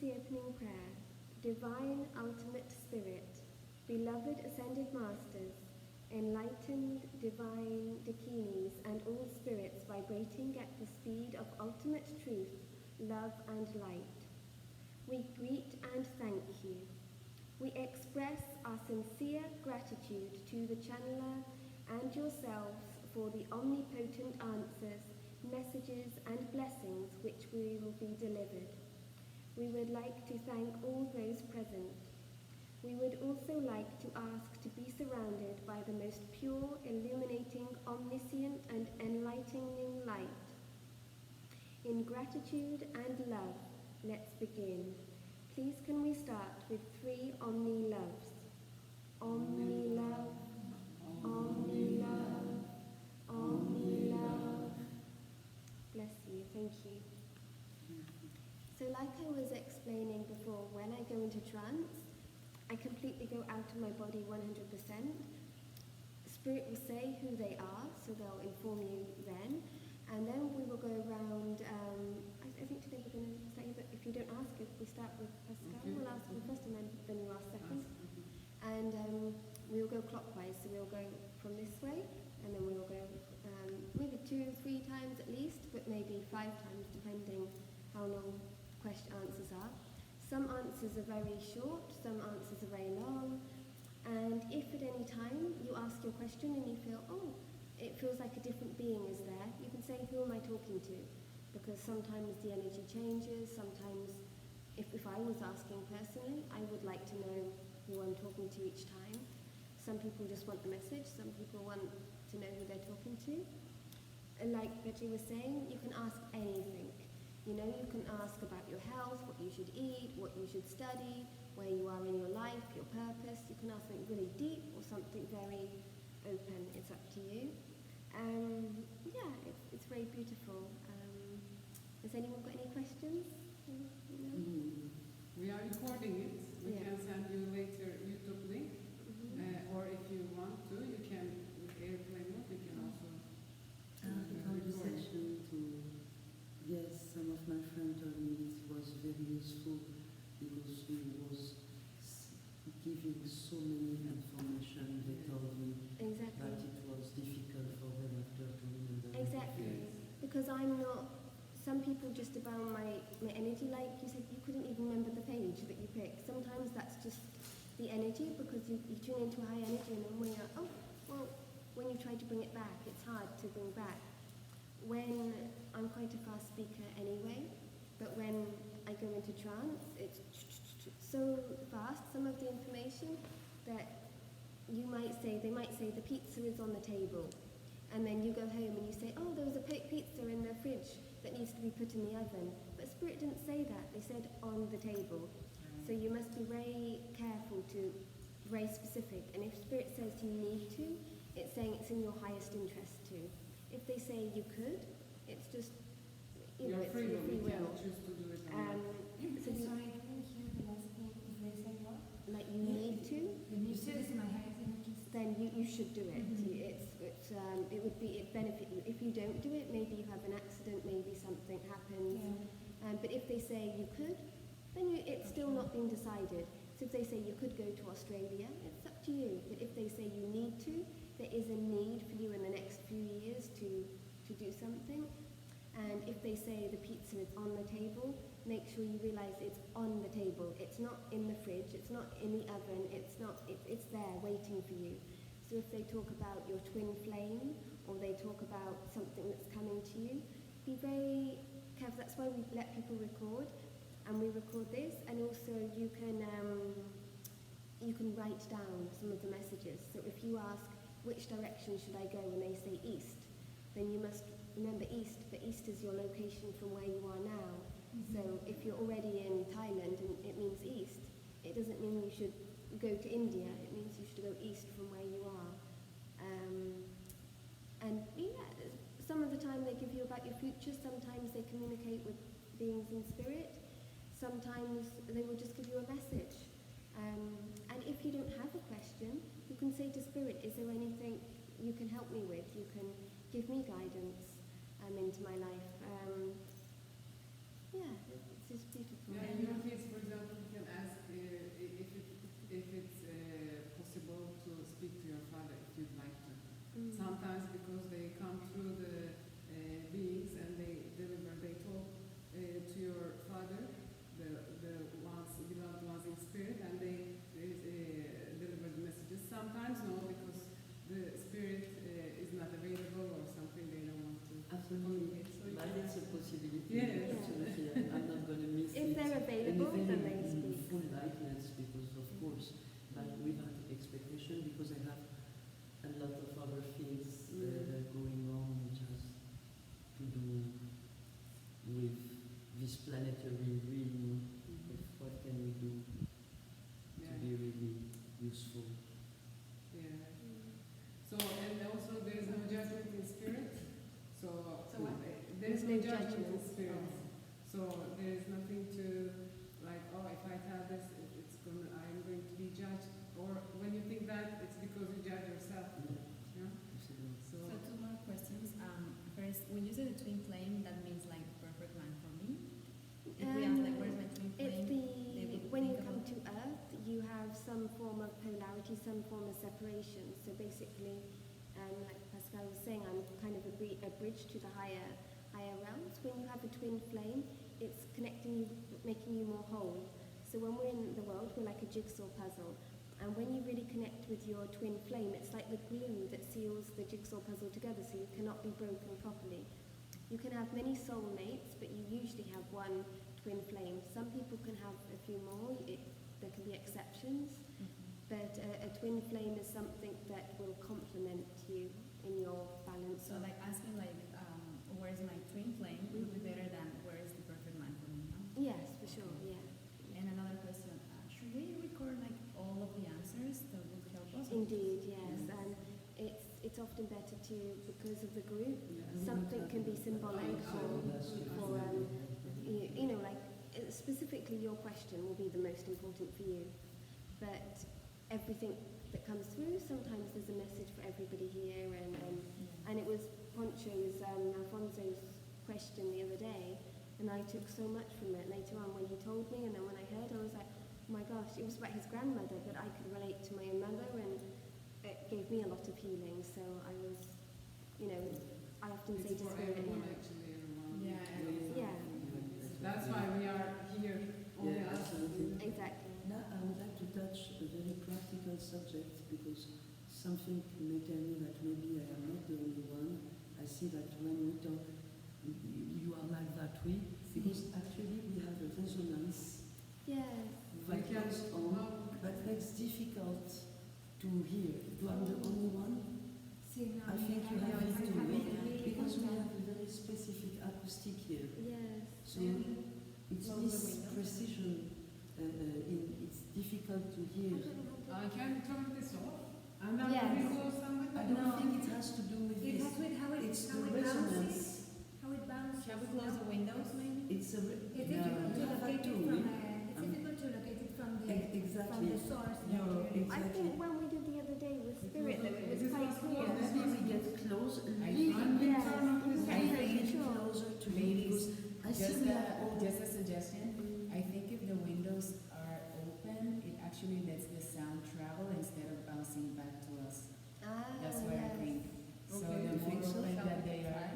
the opening prayer. Divine Ultimate Spirit, beloved Ascended Masters, enlightened divine Dakinis and all spirits vibrating at the speed of ultimate truth, love and light. We greet and thank you. We express our sincere gratitude to the channeler and yourselves for the omnipotent answers, messages and blessings which will be delivered. We would like to thank all those present. We would also like to ask to be surrounded by the most pure, illuminating, omniscient and enlightening light. In gratitude and love, let's begin. Please can we start with 3 Omni loves? Omni love, Omni love, Omni love. Bless you, thank you. So like I was explaining before, when I go into trance, I completely go out of my body 100%. Spirit will say who they are, so they'll inform you then. And then we will go around, I think today we're going to say, but if you don't ask, if we start with Pascal, we'll ask him first and then you ask second. And we'll go clockwise, so we'll go from this way, and then we'll go maybe 2 or 3 times at least, but maybe 5 times depending how long answers are. Some answers are very short, some answers are very long, and if at any time you ask your question and you feel, oh, it feels like a different being is there, you can say, who am I talking to? Because sometimes the energy changes, sometimes if I was asking personally, I would like to know who I'm talking to each time. Some people just want the message, some people want to know who they're talking to. And like Betty was saying, you can ask anything. You know, you can ask about your health, what you should eat, what you should study, where you are in your life, your purpose. You can ask something really deep or something very open. It's up to you. Yeah, it's very beautiful. Has anyone got any questions? We are recording it. We can send you later YouTube link. Or if you want to, you can, with airplane mode, you can also the conversation to, yes, some of my friends told me it was very useful because we was giving so many information. They told me that it was difficult for them after to remember. Exactly, because I'm not, some people just about my energy, like you said, you couldn't even remember the page that you picked. Sometimes that's just the energy, because you tune into a high energy, and then when you're, oh, well, when you try to bring it back, it's hard to bring back. When I'm quite a fast speaker anyway, but when I go into trance, it's so fast, some of the information, that you might say, they might say the pizza is on the table, and then you go home and you say, oh, there was a pizza in the fridge that needs to be put in the oven. But Spirit didn't say that, they said on the table. So you must be very careful to, very specific, and if Spirit says you need to, it's saying it's in your highest interest to. If they say you could, it's just, you know, it's your free will. Choose to do it. So sorry, I didn't hear the last thing. If they say what? like you need to, You said it's in my highest interest. then you should do it. It would benefit you. If you don't do it, maybe you have an accident, maybe something happens. Yeah. But if they say you could, then it's still not been decided. So if they say you could go to Australia, it's up to you. But if they say you need to, there is a need for you in the next few years to do something. And if they say the pizza is on the table, make sure you realize it's on the table. It's not in the fridge, it's not in the oven, it's there waiting for you. So if they talk about your twin flame, or they talk about something that's coming to you, be very careful. That's why we let people record, and we record this, and also you can write down some of the messages. So if you ask, which direction should I go, and they say east, then you must remember east, but east is your location from where you are now. So if you're already in Thailand and it means east, it doesn't mean you should go to India, it means you should go east from where you are. And yeah, some of the time they give you about your future, sometimes they communicate with beings in spirit, sometimes they will just give you a message. And if you don't have a question, you can say to Spirit, is there anything you can help me with? You can give me guidance into my life. Yeah, it's just beautiful. Yeah, in your case, for Hopefully, So you but can- it's a possibility. Yes. Absolutely. I'm not going to miss If it. they're available, And then very they speak. full lightness, because of course, but without expectation, because I have a lot of other things going on, which has to do with this planetary realm. Of what can we do to Yeah. be really useful? Yeah. So, and also there is no judgment in spirit. So what? there is no judgment in judgment. spirit. So there is nothing to like, oh, if I tell this, I'm going to be judged. Or when you think that, it's because you judge yourself. Yeah. Absolutely. So So two more questions. First, when you say the twin flame, that means like perfect man for me. If we ask like, where's my twin It's flame? they would when you think come about- to Earth, you have some form of polarity, some form of separation. So basically, like Pascal was saying, I'm kind of a bridge to the higher realms. When you have a twin flame, it's connecting you, making you more whole. So when we're in the world, we're like a jigsaw puzzle. And when you really connect with your twin flame, it's like the glue that seals the jigsaw puzzle together, so you cannot be broken properly. You can have many soulmates, but you usually have one twin flame. Some people can have a few more, there can be exceptions, but a twin flame is something that will complement you in your balance. So like asking like, where's my twin flame would be better than where is the perfect man for me, no? Yes, for sure, yeah. And another question, should we record like all of the answers that would help us? Indeed, yes. And it's often better to, because of the group, something can be symbolic for you know, like specifically your question will be the most important for you. But everything that comes through, sometimes there's a message for everybody here, and it was Poncho's, Alfonso's question the other day, and I took so much from it later on when he told me, and then when I heard, I was like, oh my gosh, it was about his grandmother, but I could relate to my own mother, and it gave me a lot of healing. So I was, you know, I often say it's to for Spirit, everyone, yeah, actually, everyone. yeah, That's why we are here. Only Yeah, us. absolutely. exactly. Now, I would like to touch a very practical subject, because something may tell me that maybe I am not the only one. I see that when we talk, you are like that way, because actually we have a resonance Yes. that goes on, that makes difficult to hear. Do I'm the only one? Sí, no, I think you have it too, really because we have a very specific acoustic here. Yes. So it's Close the this window. precision, it's difficult to I hear. don't know how to- Can you turn this off? And then Yes. we go somewhere? I don't No. think it has to do with It this. has with how it, It's how the it bounces. resonance. How it bounces. Shall we close the windows maybe? It's a It's yeah, difficult to you have locate that it too, from eh? it's difficult to locate it from the Exactly. source. You're that I exactly. think when we did the other day with Spirit, though, it was This quite was clear. close. Maybe we get close, a I little think- bit, Yes, you a can little get bit sure. closer to me, Ladies, because I Just see we have all just a suggestion. I think if the windows are open, it actually lets the sound travel instead of bouncing back to us. Ah, That's what I yes. think. So Okay. the You more think so? open that they are,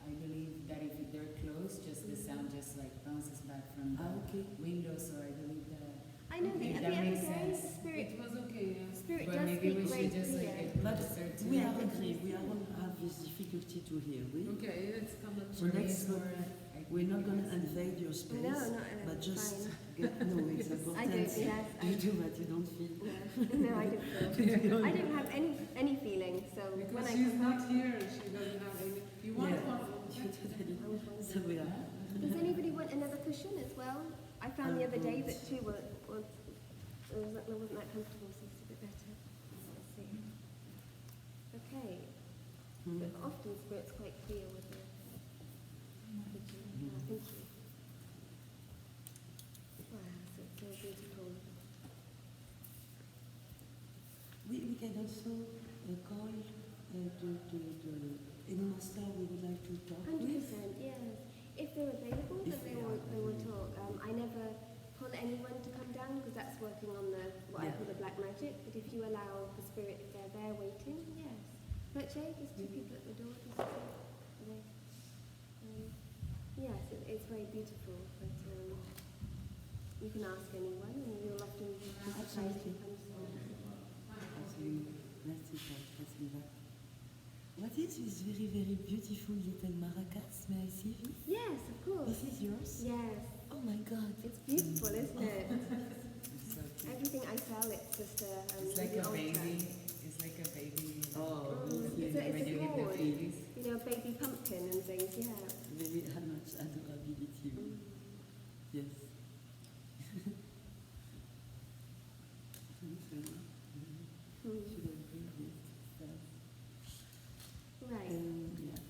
I believe that if they're closed, just the sound just like bounces back from the okay. window. So I believe that. I know Okay, the that other makes day, sense. Spirit, It was okay, yeah. Spirit But does maybe speak we very should just like clear. get But closer to we it. are agree, we don't have this difficulty to hear, we? Okay, let's come up So For me, let's it's go- more, I We're think not going to it's- invade your space, No, not but just fine. get, no, it's I important. don't, yes. You do what you don't feel. No, I don't feel. I don't have any feeling, so when because I she's come not back, here, she doesn't have any. You want Yeah. one? You totally- I was wondering. So we are. Does anybody want another cushion as well? I found the other day that two wasn't that comfortable, so it's a bit better. Let's see. Okay. Hmm. But often Spirit's quite clear with the cushion. Thank you. Wow, so it's so beautiful. We can also call to any master we would like to talk 100%, with. yes. If they're available, then If they they will, are they will talk. I never pull anyone to come down because that's working on the what I Yeah. call the black magic. But if you allow the spirit, if they're there waiting, yes. But Jay, there's two people at the door. Does it say? Are they? Yes, it's very beautiful. But you can ask anyone, and you'll often be surprised who comes. Absolutely. Merci, Pat. Merci, Pat. What is this very, very beautiful little It's beautiful, isn't it? It's so cute. Everything I sell, it's just a It's like the a altar. baby. It's like a baby. Oh, Mm, yes. it's When you give the small. babies. You know, baby pumpkin and things, yeah. Very much adorability. Mm. Yes. Thanks very much. Hmm. Should I bring this stuff? Right. Yeah. Yes.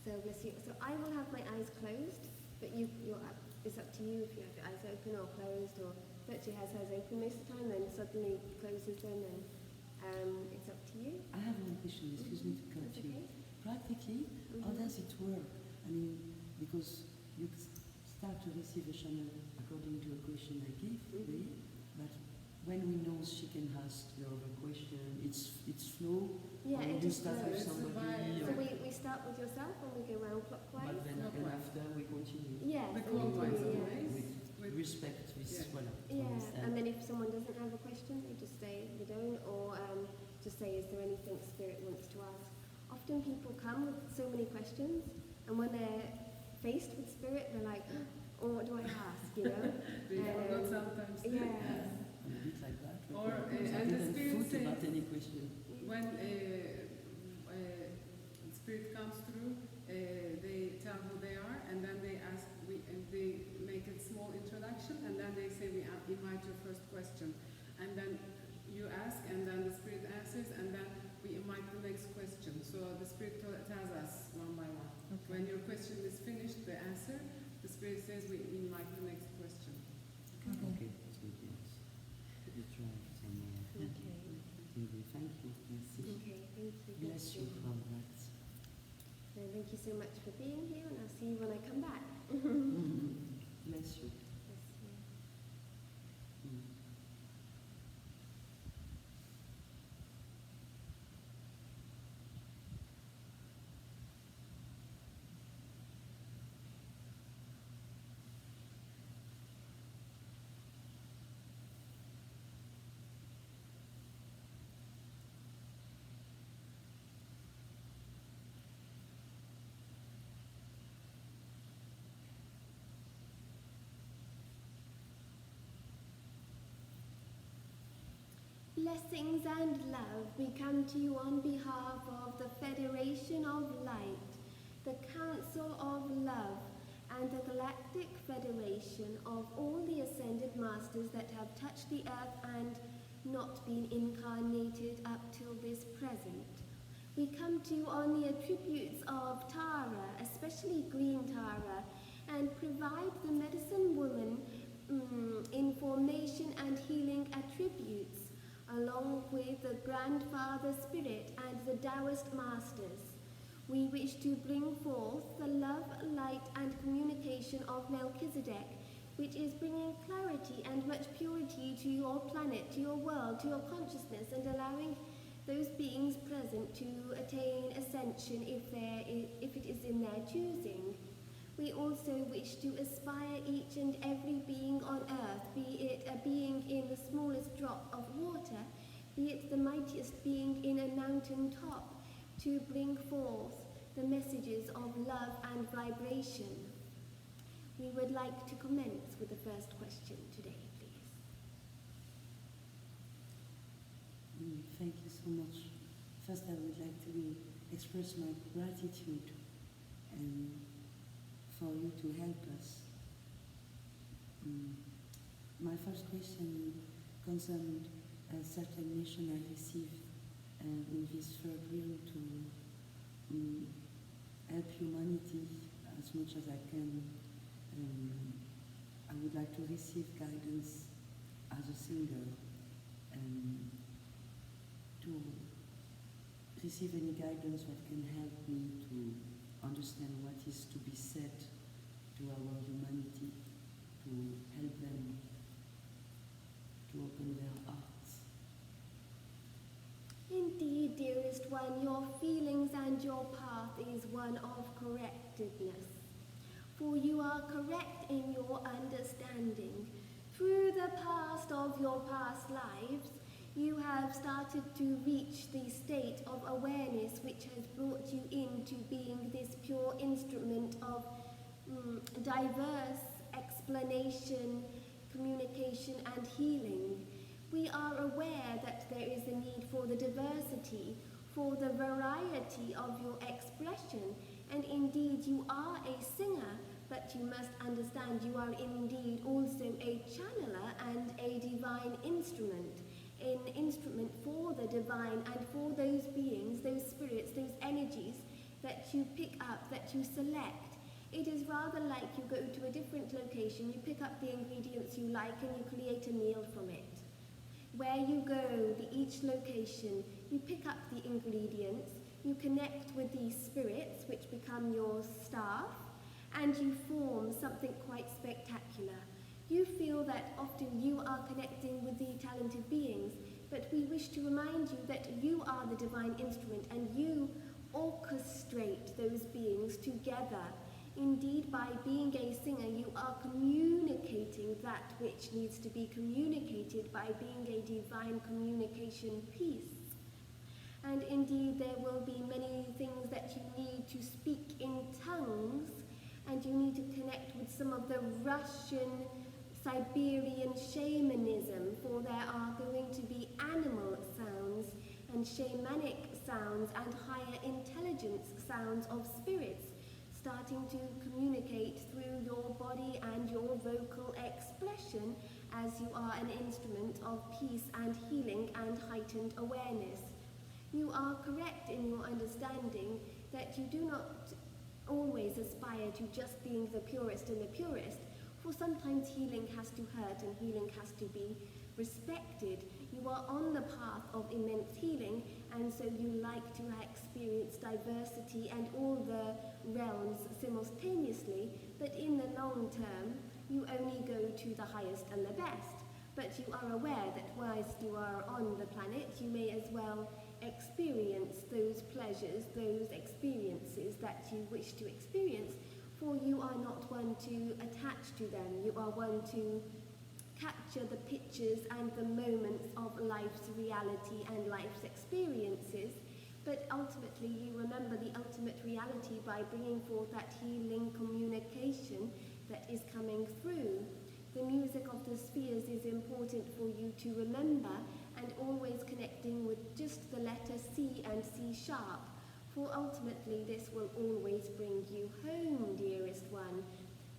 So bless you. So I will have my eyes closed, but you're up. It's up to you if you have your eyes open or closed, or Virtue has hers open most of the time, then suddenly closes them, and it's up to you. I have one question. Excuse me to cut That's you. okay. Practically, how Mhm. does it work? I mean, because you start to receive a channel according to a question I give, Mhm. but when we know she can ask the other question, it's flow. Yeah, or it you just start with flows. somebody, So or, we start with yourself and we go round clockwise. but then and Clockwise. after we continue. Yes, The and clockwise continue, always. yes. With respect, with Yeah. voilà, to Yeah, understand. and then if someone doesn't have a question, they just say they don't, or just say, is there anything Spirit wants to ask? Often people come with so many questions, and when they're faced with Spirit, they're like, oh, what do I ask, you know? They forgot sometimes. Yeah. I'm a bit like that. Or, because I and the didn't Spirit foot says- about any question. When spirit comes through, they tell who they are, and then they ask, and they make a small introduction, and then they say, we invite your first question. And then you ask, and then the spirit answers, and then we invite the next question. So the spirit tells us one by one. When your question is finished, the answer, the spirit says, we invite the next question. Okay, that's good, yes. You try some more. Okay. Thank you. Merci. Okay, thank you. Bless you from that. So thank you so much for being here, and I'll see you when I come back. Bless you. Bless you. Mm. Blessings and love, we come to you on behalf of the Federation of Light, the Council of Love, and the Galactic Federation of all the Ascended Masters that have touched the earth and not been incarnated up till this present. We come to you on the attributes of Tara, especially Green Tara, and provide the medicine woman information and healing attributes, along with the Grandfather Spirit and the Taoist Masters. We wish to bring forth the love, light, and communication of Melchizedek, which is bringing clarity and much purity to your planet, to your world, to your consciousness, and allowing those beings present to attain ascension if it is in their choosing. We also wish to aspire each and every being on earth, be it a being in the smallest drop of water, be it the mightiest being in a mountain top, to bring forth the messages of love and vibration. We would like to commence with the first question today, please. Thank you so much. First, I would like to express my gratitude and for you to help us. My first question concerned a certain mission I received in this third realm to help humanity as much as I can. I would like to receive guidance as a singer and to receive any guidance that can help me to understand what is to be said to our humanity, to help them to open their hearts. Indeed, dearest one, your feelings and your path is one of correctedness. For you are correct in your understanding. Through the past of your past lives, you have started to reach the state of awareness which has brought you into being this pure instrument of diverse explanation, communication, and healing. We are aware that there is a need for the diversity, for the variety of your expression, and indeed you are a singer, but you must understand you are indeed also a channeler and a divine instrument, an instrument for the divine and for those beings, those spirits, those energies that you pick up, that you select. It is rather like you go to a different location, you pick up the ingredients you like and you create a meal from it. Where you go, each location, you pick up the ingredients, you connect with these spirits, which become your staff, and you form something quite spectacular. You feel that often you are connecting with the talented beings, but we wish to remind you that you are the divine instrument and you orchestrate those beings together. Indeed, by being a singer, you are communicating that which needs to be communicated by being a divine communication piece. And indeed, there will be many things that you need to speak in tongues, and you need to connect with some of the Russian, Siberian shamanism, for there are going to be animal sounds and shamanic sounds and higher intelligence sounds of spirits starting to communicate through your body and your vocal expression as you are an instrument of peace and healing and heightened awareness. You are correct in your understanding that you do not always aspire to just being the purest and the purest, for sometimes healing has to hurt and healing has to be respected. You are on the path of immense healing, and so you like to experience diversity and all the realms simultaneously, but in the long term, you only go to the highest and the best. But you are aware that whilst you are on the planet, you may as well experience those pleasures, those experiences that you wish to experience, for you are not one to attach to them. You are one to capture the pictures and the moments of life's reality and life's experiences, but ultimately you remember the ultimate reality by bringing forth that healing communication that is coming through. The music of the spheres is important for you to remember, and always connecting with just the letter C and C sharp, for ultimately this will always bring you home, dearest one.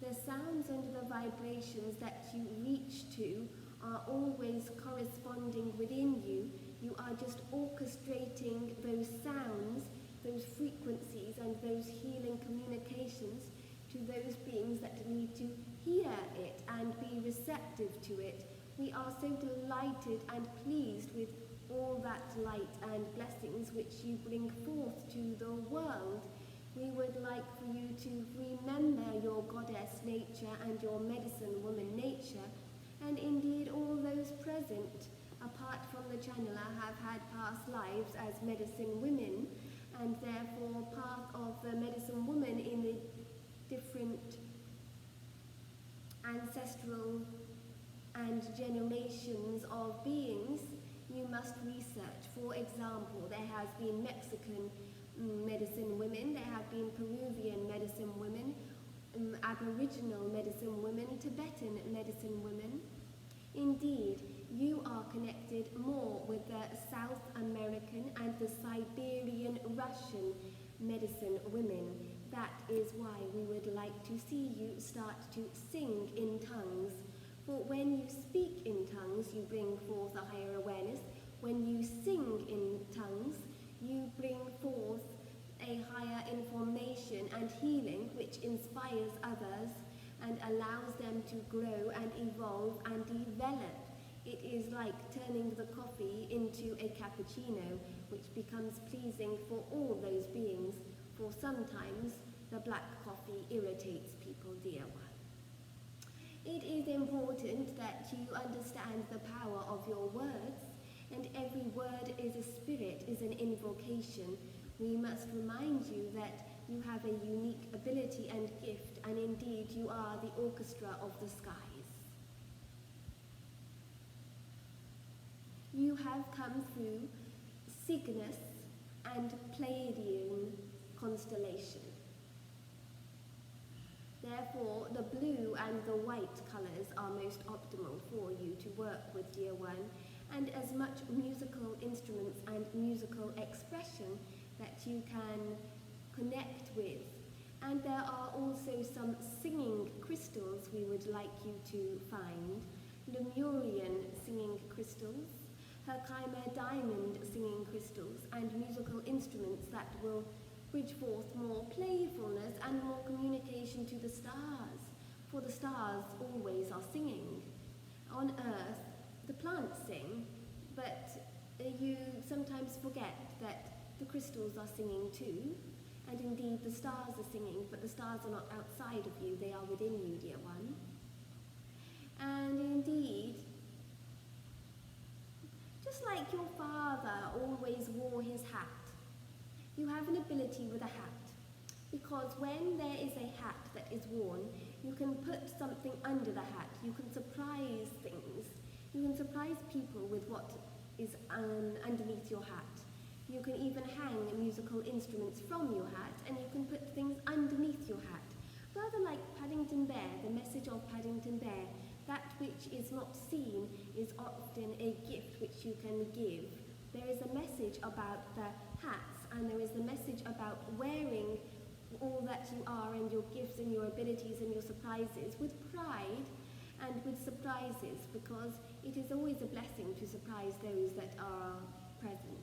The sounds and the vibrations that you reach to are always corresponding within you. You are just orchestrating those sounds, those frequencies, and those healing communications to those beings that need to hear it and be receptive to it. We are so delighted and pleased with all that light and blessings which you bring forth to the world. We would like for you to remember your goddess nature and your medicine woman nature, and indeed all those present, apart from the channeler, have had past lives as medicine women, and therefore part of the medicine woman in the different ancestral and generations of beings. You must research. For example, there has been Mexican medicine women, there have been Peruvian medicine women, Aboriginal medicine women, Tibetan medicine women. Indeed, you are connected more with the South American and the Siberian Russian medicine women. That is why we would like to see you start to sing in tongues. For when you speak in tongues, you bring forth a higher awareness. When you sing in tongues, you bring forth a higher information and healing which inspires others and allows them to grow and evolve and develop. It is like turning the coffee into a cappuccino, which becomes pleasing for all those beings, for sometimes the black coffee irritates people, dear one. It is important that you understand the power of your words, and every word is a spirit, is an invocation. We must remind you that you have a unique ability and gift, and indeed you are the orchestra of the skies. You have come through Cygnus and Pleiadian constellation. Therefore, Therefore, the blue and the white colours are most optimal for you to work with, dear one, and as much musical instruments and musical expression that you can connect with. And there are also some singing crystals we would like you to find. Lemurian singing crystals, Herkimer diamond singing crystals, and musical instruments that will bridge forth more playfulness and more communication to the stars, for the stars always are singing. On Earth, the plants sing, but you sometimes forget that the crystals are singing too, and indeed the stars are singing, but the stars are not outside of you, they are within you, dear one. And indeed, just like your father always wore his hat, you have an ability with a hat, because when there is a hat that is worn, you can put something under the hat, you can surprise things, you can surprise people with what is underneath your hat. You can even hang musical instruments from your hat, and you can put things underneath your hat. Rather like Paddington Bear, the message of Paddington Bear, that which is not seen is often a gift which you can give. There is a message about the hats, and there is the message about wearing all that you are and your gifts and your abilities and your surprises with pride and with surprises, because it is always a blessing to surprise those that are present.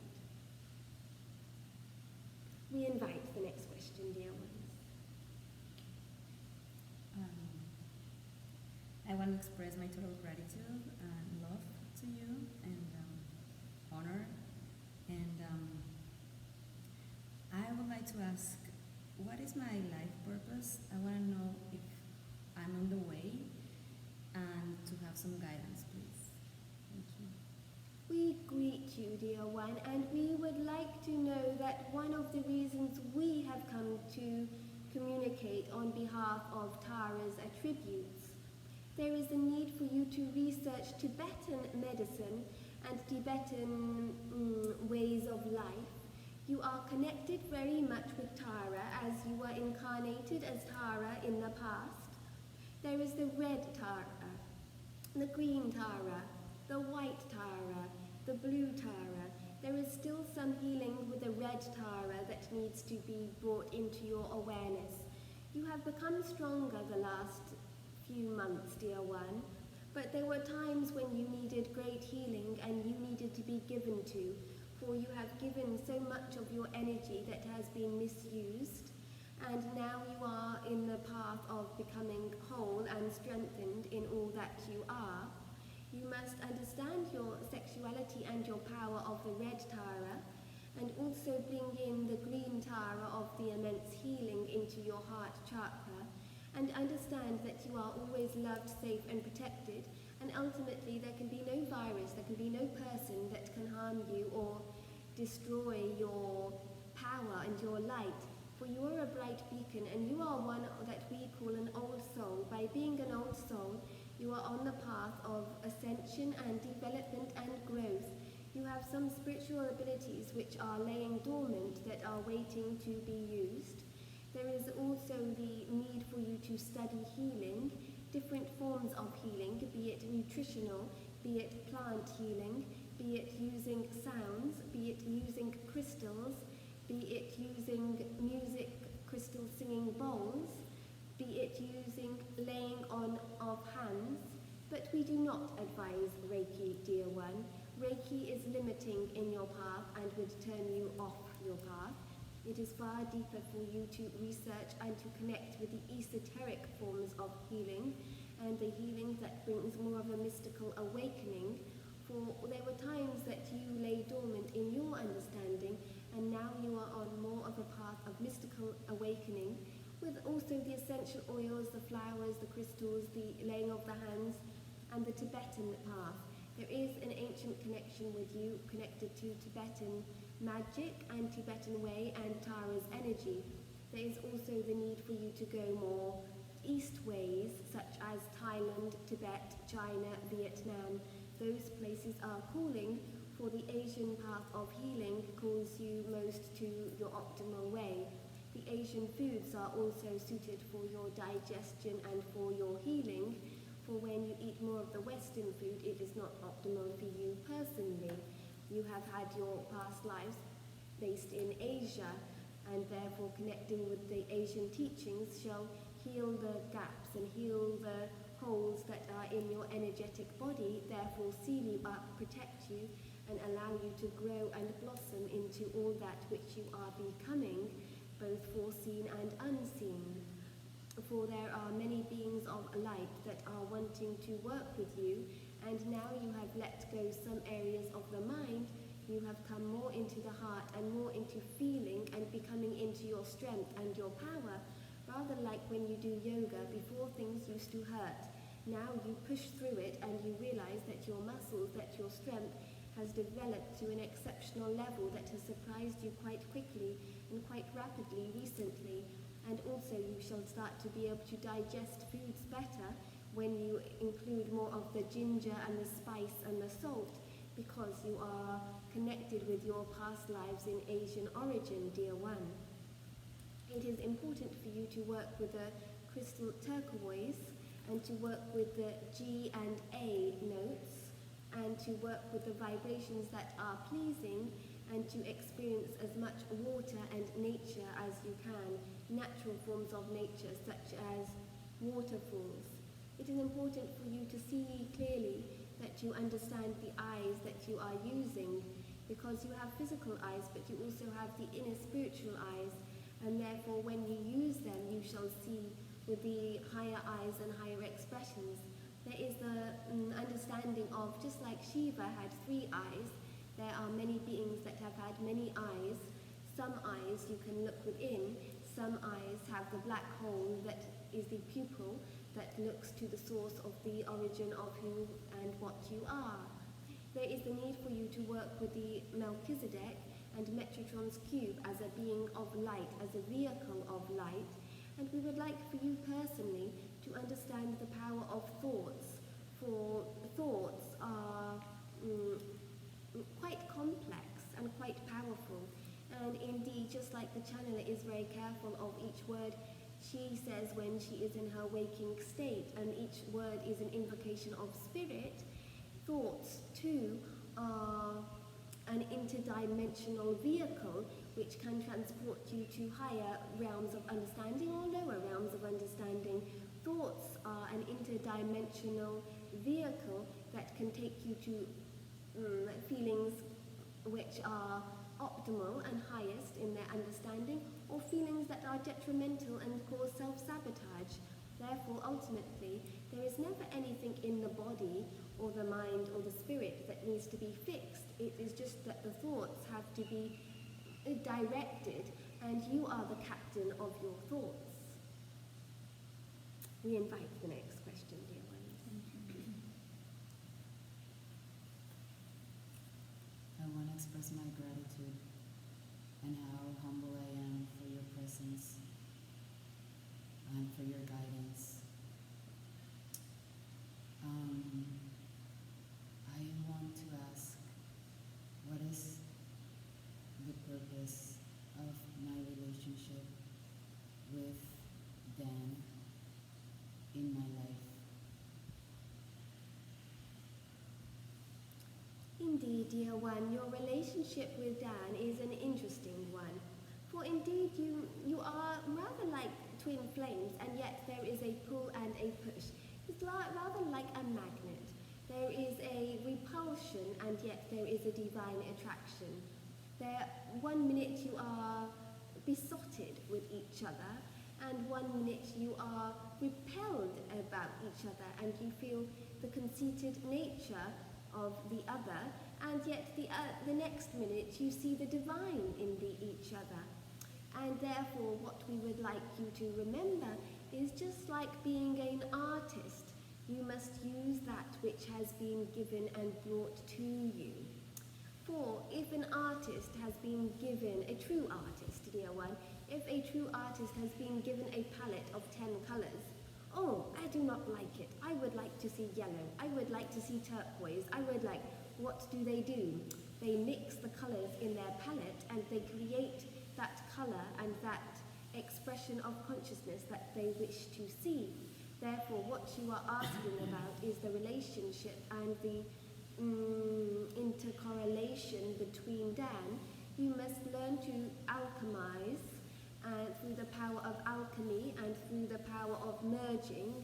We invite the next question, dear ones. I want to express my total gratitude and love to you and honor. And I would like to ask, what is my life purpose? I want to know if I'm on the way and to have some guidance, please. Thank you. We greet you, dear one, and we would like to know that one of the reasons we have come to communicate on behalf of Tara's attributes, there is a need for you to research Tibetan medicine and Tibetan ways of life. You are connected very much with Tara as you were incarnated as Tara in the past. There is the red Tara, the green Tara, the white Tara, the blue Tara. There is still some healing with the red Tara that needs to be brought into your awareness. You have become stronger the last few months, dear one, but there were times when you needed great healing and you needed to be given to, for you have given so much of your energy that has been misused, and now you are in the path of becoming whole and strengthened in all that you are. You must understand your sexuality and your power of the red Tara, and also bring in the green Tara of the immense healing into your heart chakra, and understand that you are always loved, safe and protected, and ultimately there can be no virus, there can be no person that can harm you or destroy your power and your light, for you are a bright beacon and you are one that we call an old soul. By being an old soul, you are on the path of ascension and development and growth. You have some spiritual abilities which are laying dormant that are waiting to be used. There is also the need for you to study healing, different forms of healing, be it nutritional, be it plant healing, be it using sounds, be it using crystals, be it using music, crystal singing bowls, be it using laying on of hands, but we do not advise Reiki, dear one. Reiki is limiting in your path and would turn you off your path. It is far deeper for you to research and to connect with the esoteric forms of healing and the healing that brings more of a mystical awakening. For there were times that you lay dormant in your understanding, and now you are on more of a path of mystical awakening, with also the essential oils, the flowers, the crystals, the laying of the hands, and the Tibetan path. There is an ancient connection with you, connected to Tibetan magic and Tibetan way and Tara's energy. There is also the need for you to go more east ways, such as Thailand, Tibet, China, Vietnam. Those places are calling, for the Asian path of healing calls you most to your optimal way. The Asian foods are also suited for your digestion and for your healing. For when you eat more of the Western food, it is not optimal for you personally. You have had your past lives based in Asia, and therefore connecting with the Asian teachings shall heal the gaps and heal the holes that are in your energetic body, therefore seal you up, protect you, and allow you to grow and blossom into all that which you are becoming, both foreseen and unseen. For there are many beings of light that are wanting to work with you, and now you have let go some areas of the mind, you have come more into the heart and more into feeling and becoming into your strength and your power, rather like when you do yoga. Before, things used to hurt. Now you push through it and you realize that your muscles, that your strength has developed to an exceptional level that has surprised you quite quickly and quite rapidly recently. And also you shall start to be able to digest foods better when you include more of the ginger and the spice and the salt, because you are connected with your past lives in Asian origin, dear one. It is important for you to work with the crystal turquoise and to work with the G and A notes and to work with the vibrations that are pleasing and to experience as much water and nature as you can, natural forms of nature such as waterfalls. It is important for you to see clearly that you understand the eyes that you are using, because you have physical eyes but you also have the inner spiritual eyes, and therefore when you use them you shall see with the higher eyes and higher expressions. There is the understanding of, just like Shiva had 3 eyes, there are many beings that have had many eyes. Some eyes you can look within, some eyes have the black hole that is the pupil that looks to the source of the origin of who and what you are. There is the need for you to work with the Melchizedek and Metatron's cube as a being of light, as a vehicle of light. And we would like for you personally to understand the power of thoughts, for thoughts are quite complex and quite powerful. And indeed, just like the channeler is very careful of each word she says when she is in her waking state, and each word is an invocation of spirit, thoughts too are an interdimensional vehicle which can transport you to higher realms of understanding or lower realms of understanding. Thoughts are an interdimensional vehicle that can take you to feelings which are optimal and highest in their understanding, or feelings that are detrimental and cause self-sabotage. Therefore, ultimately, there is never anything in the body or the mind or the spirit that needs to be fixed. It is just that the thoughts have to be directed, and you are the captain of your thoughts. We invite the next question, dear ones. I want to express my gratitude and how humble I am for your presence and for your guidance. I want to ask, what is the purpose of my relationship with Dan in my life? Indeed, dear one, your relationship with Dan is an interesting one. For indeed, you are rather like twin flames, and yet there is a pull and a push. It's rather like a magnet. There is a repulsion, and yet there is a divine attraction. One minute you are besotted with each other, and 1 minute you are repelled about each other, and you feel the conceited nature of the other, and yet the next minute you see the divine in each other. And therefore what we would like you to remember is, just like being an artist, you must use that which has been given and brought to you. For if an artist has been given, a true artist, dear one, if a true artist has been given a palette of 10 colours, oh, I do not like it. I would like to see yellow. I would like to see turquoise. I would like... What do? They mix the colours in their palette and they create that colour and that expression of consciousness that they wish to see. Therefore, what you are asking about is the relationship and the intercorrelation between Dan. You must learn to alchemize through the power of alchemy and through the power of merging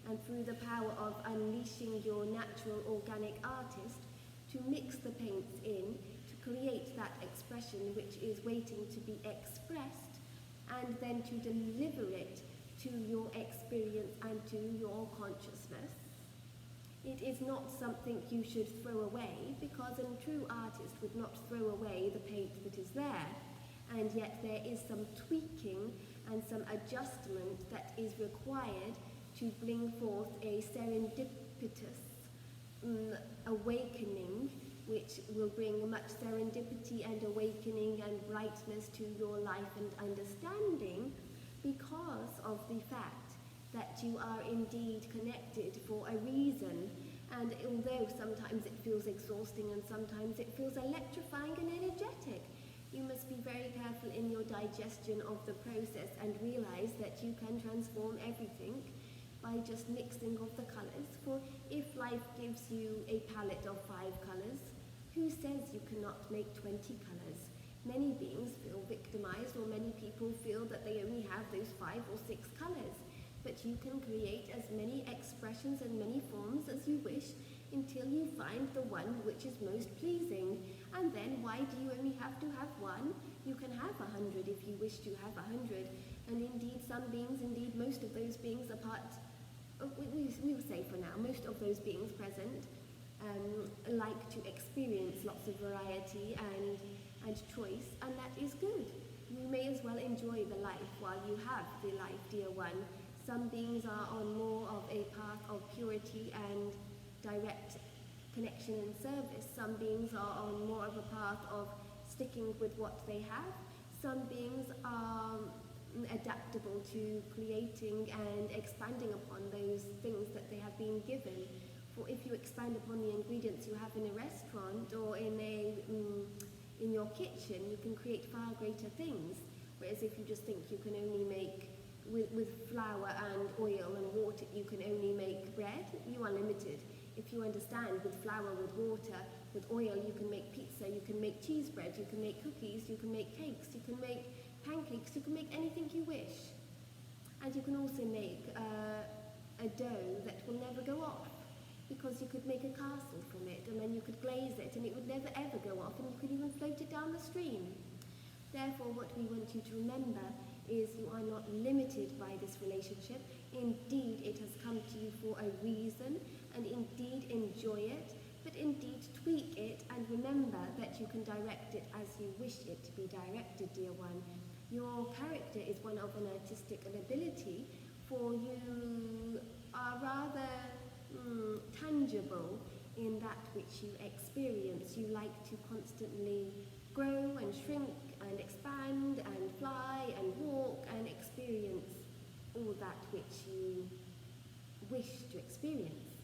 and through the power of unleashing your natural organic artist to mix the paints in to create that expression which is waiting to be expressed, and then to deliver it to your experience and to your consciousness. It is not something you should throw away, because a true artist would not throw away the paint that is there, and yet there is some tweaking and some adjustment that is required to bring forth a serendipitous awakening, which will bring much serendipity and awakening and brightness to your life and understanding, because of the fact that you are indeed connected for a reason. And although sometimes it feels exhausting and sometimes it feels electrifying and energetic, you must be very careful in your digestion of the process and realize that you can transform everything by just mixing of the colors. For if life gives you a palette of 5 colors, who says you cannot make 20 colors? Many beings feel victimized, or many people feel that they only have those 5 or 6 colors. But you can create as many expressions and many forms as you wish until you find the one which is most pleasing. And then why do you only have to have one? You can have 100 if you wish to have 100. And indeed, some beings, indeed most of those beings apart, we will say for now, most of those beings present like to experience lots of variety and choice, and that is good. You may as well enjoy the life while you have the life, dear one. Some beings are on more of a path of purity and direct connection and service. Some beings are on more of a path of sticking with what they have. Some beings are adaptable to creating and expanding upon those things that they have been given. For if you expand upon the ingredients you have in a restaurant or in your kitchen, you can create far greater things. Whereas if you just think you can only make with flour and oil and water, you can only make bread, you are limited. If you understand with flour, with water, with oil, you can make pizza, you can make cheese bread, you can make cookies, you can make cakes, you can make pancakes, you can make anything you wish. And you can also make a dough that will never go off, because you could make a castle from it, and then you could glaze it, and it would never ever go off, and you could even float it down the stream. Therefore, what we want you to remember is you are not limited by this relationship. Indeed, it has come to you for a reason, and indeed enjoy it, but indeed tweak it, and remember that you can direct it as you wish it to be directed, dear one. Your character is one of an artistic ability, for you are rather tangible in that which you experience. You like to constantly grow and shrink and expand and fly and walk and experience all that which you wish to experience.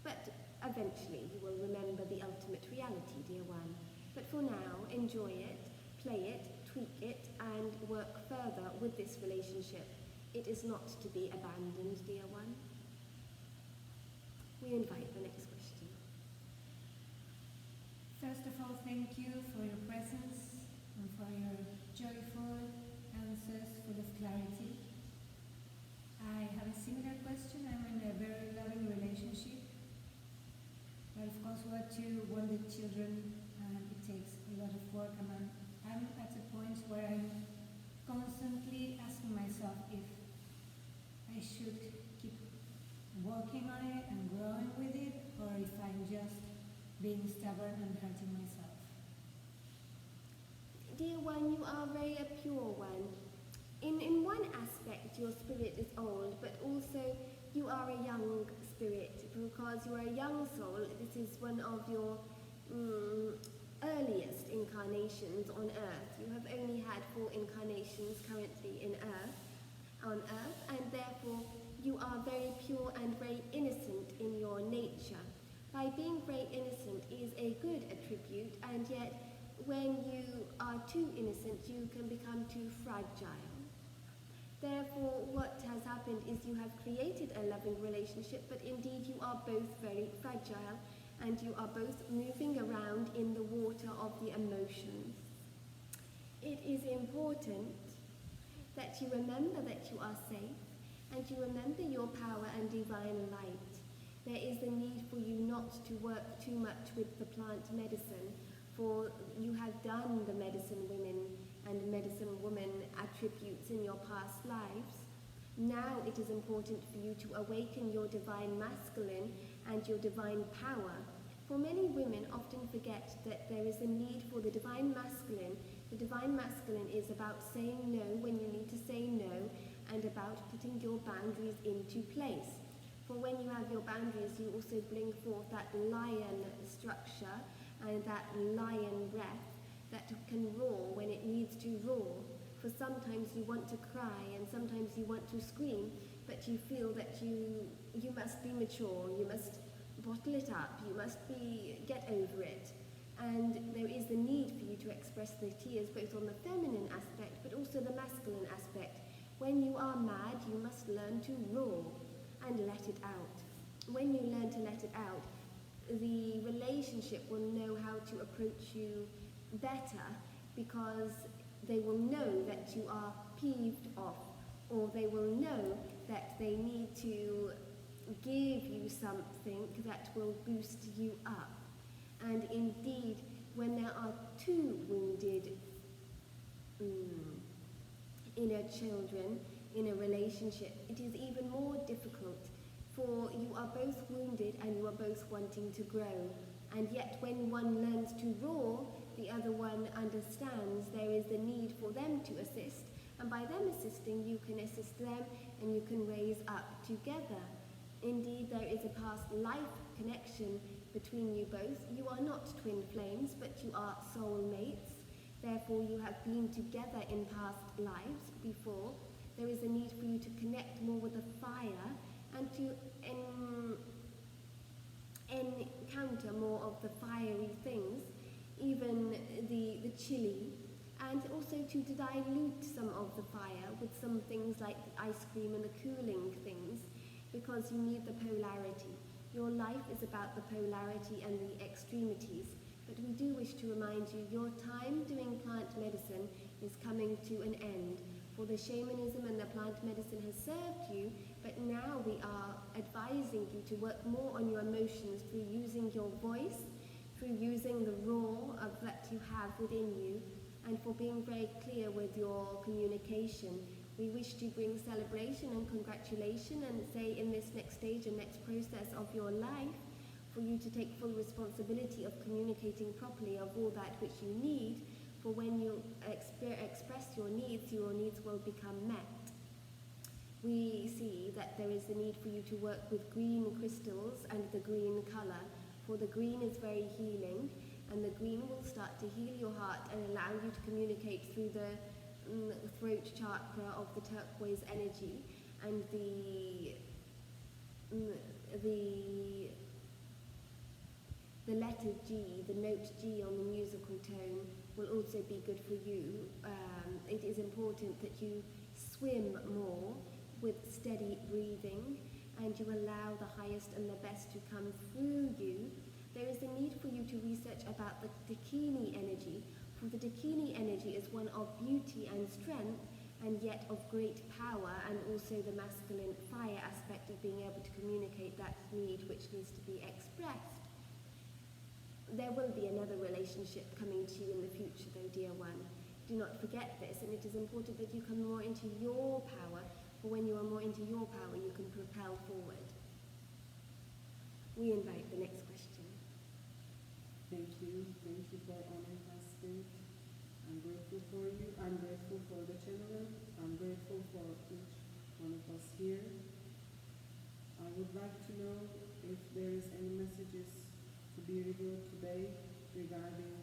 But eventually you will remember the ultimate reality, dear one. But for now, enjoy it, play it, tweak it, and work further with this relationship. It is not to be abandoned, dear one. We invite the next question. First of all, thank you for your presence and for your joyful answers full of clarity. I have a similar question. I'm in a very loving relationship. But of course, what you want the children, it takes a lot of work. I'm at a point where I'm constantly asking myself if I should keep working on it and growing with it, or if I'm just being stubborn and hurting myself. Dear one, you are very a pure one. In one aspect, your spirit is old, but also you are a young spirit, because you are a young soul. This is one of your earliest incarnations on Earth. You have only had 4 incarnations currently on Earth, and therefore you are very pure and very innocent in your nature. By being very innocent is a good attribute, and yet when you are too innocent, you can become too fragile. Therefore, what has happened is you have created a loving relationship, but indeed you are both very fragile and you are both moving around in the water of the emotions. It is important that you remember that you are safe and you remember your power and divine light. There is the need for you not to work too much with the plant medicine, for you have done the medicine women and medicine woman attributes in your past lives. Now it is important for you to awaken your divine masculine and your divine power. For many women often forget that there is a need for the divine masculine. The divine masculine is about saying no when you need to say no and about putting your boundaries into place. For when you have your boundaries, you also bring forth that lion structure and that lion breath that can roar when it needs to roar. For sometimes you want to cry and sometimes you want to scream, but you feel that you must be mature, you must bottle it up, you must get over it. And there is the need for you to express the tears both on the feminine aspect but also the masculine aspect. When you are mad, you must learn to roar and let it out. When you learn to let it out, the relationship will know how to approach you better, because they will know that you are peeved off, or they will know that they need to give you something that will boost you up. And indeed, when there are two wounded inner children in a relationship, it is even more difficult, for you are both wounded and you are both wanting to grow. And yet when one learns to roar, the other one understands there is the need for them to assist, and by them assisting, you can assist them and you can raise up together. Indeed, there is a past life connection between you both. You are not twin flames, but you are soul mates. Therefore, you have been together in past lives before. There is a need for you to connect more with the fire and to encounter more of the fiery things, even the chili, and also to dilute some of the fire with some things like the ice cream and the cooling things, because you need the polarity. Your life is about the polarity and the extremities, but we do wish to remind you your time doing plant medicine is coming to an end. For the shamanism and the plant medicine has served you, but now we are advising you to work more on your emotions through using your voice, through using the roar that you have within you, and for being very clear with your communication. We wish to bring celebration and congratulation and say in this next stage and next process of your life, for you to take full responsibility of communicating properly of all that which you need, for when you express your needs will become met. We see that there is a need for you to work with green crystals and the green colour, for the green is very healing, and the green will start to heal your heart and allow you to communicate through the throat chakra of the turquoise energy, and the letter G, the note G on the musical tone, will also be good for you. It is important that you swim more with steady breathing, and you allow the highest and the best to come through you. There is a need for you to research about the Dakini energy, for the Dakini energy is one of beauty and strength, and yet of great power, and also the masculine fire aspect of being able to communicate that need which needs to be expressed. There will be another relationship coming to you in the future, though, dear one. Do not forget this, and it is important that you come more into your power, for when you are more into your power, you can propel forward. We invite the next question. Thank you for honoring my spirit. I'm grateful for you. I'm grateful for the channeler. I'm grateful for each one of us here. I would like to know if there is any messages to be revealed today regarding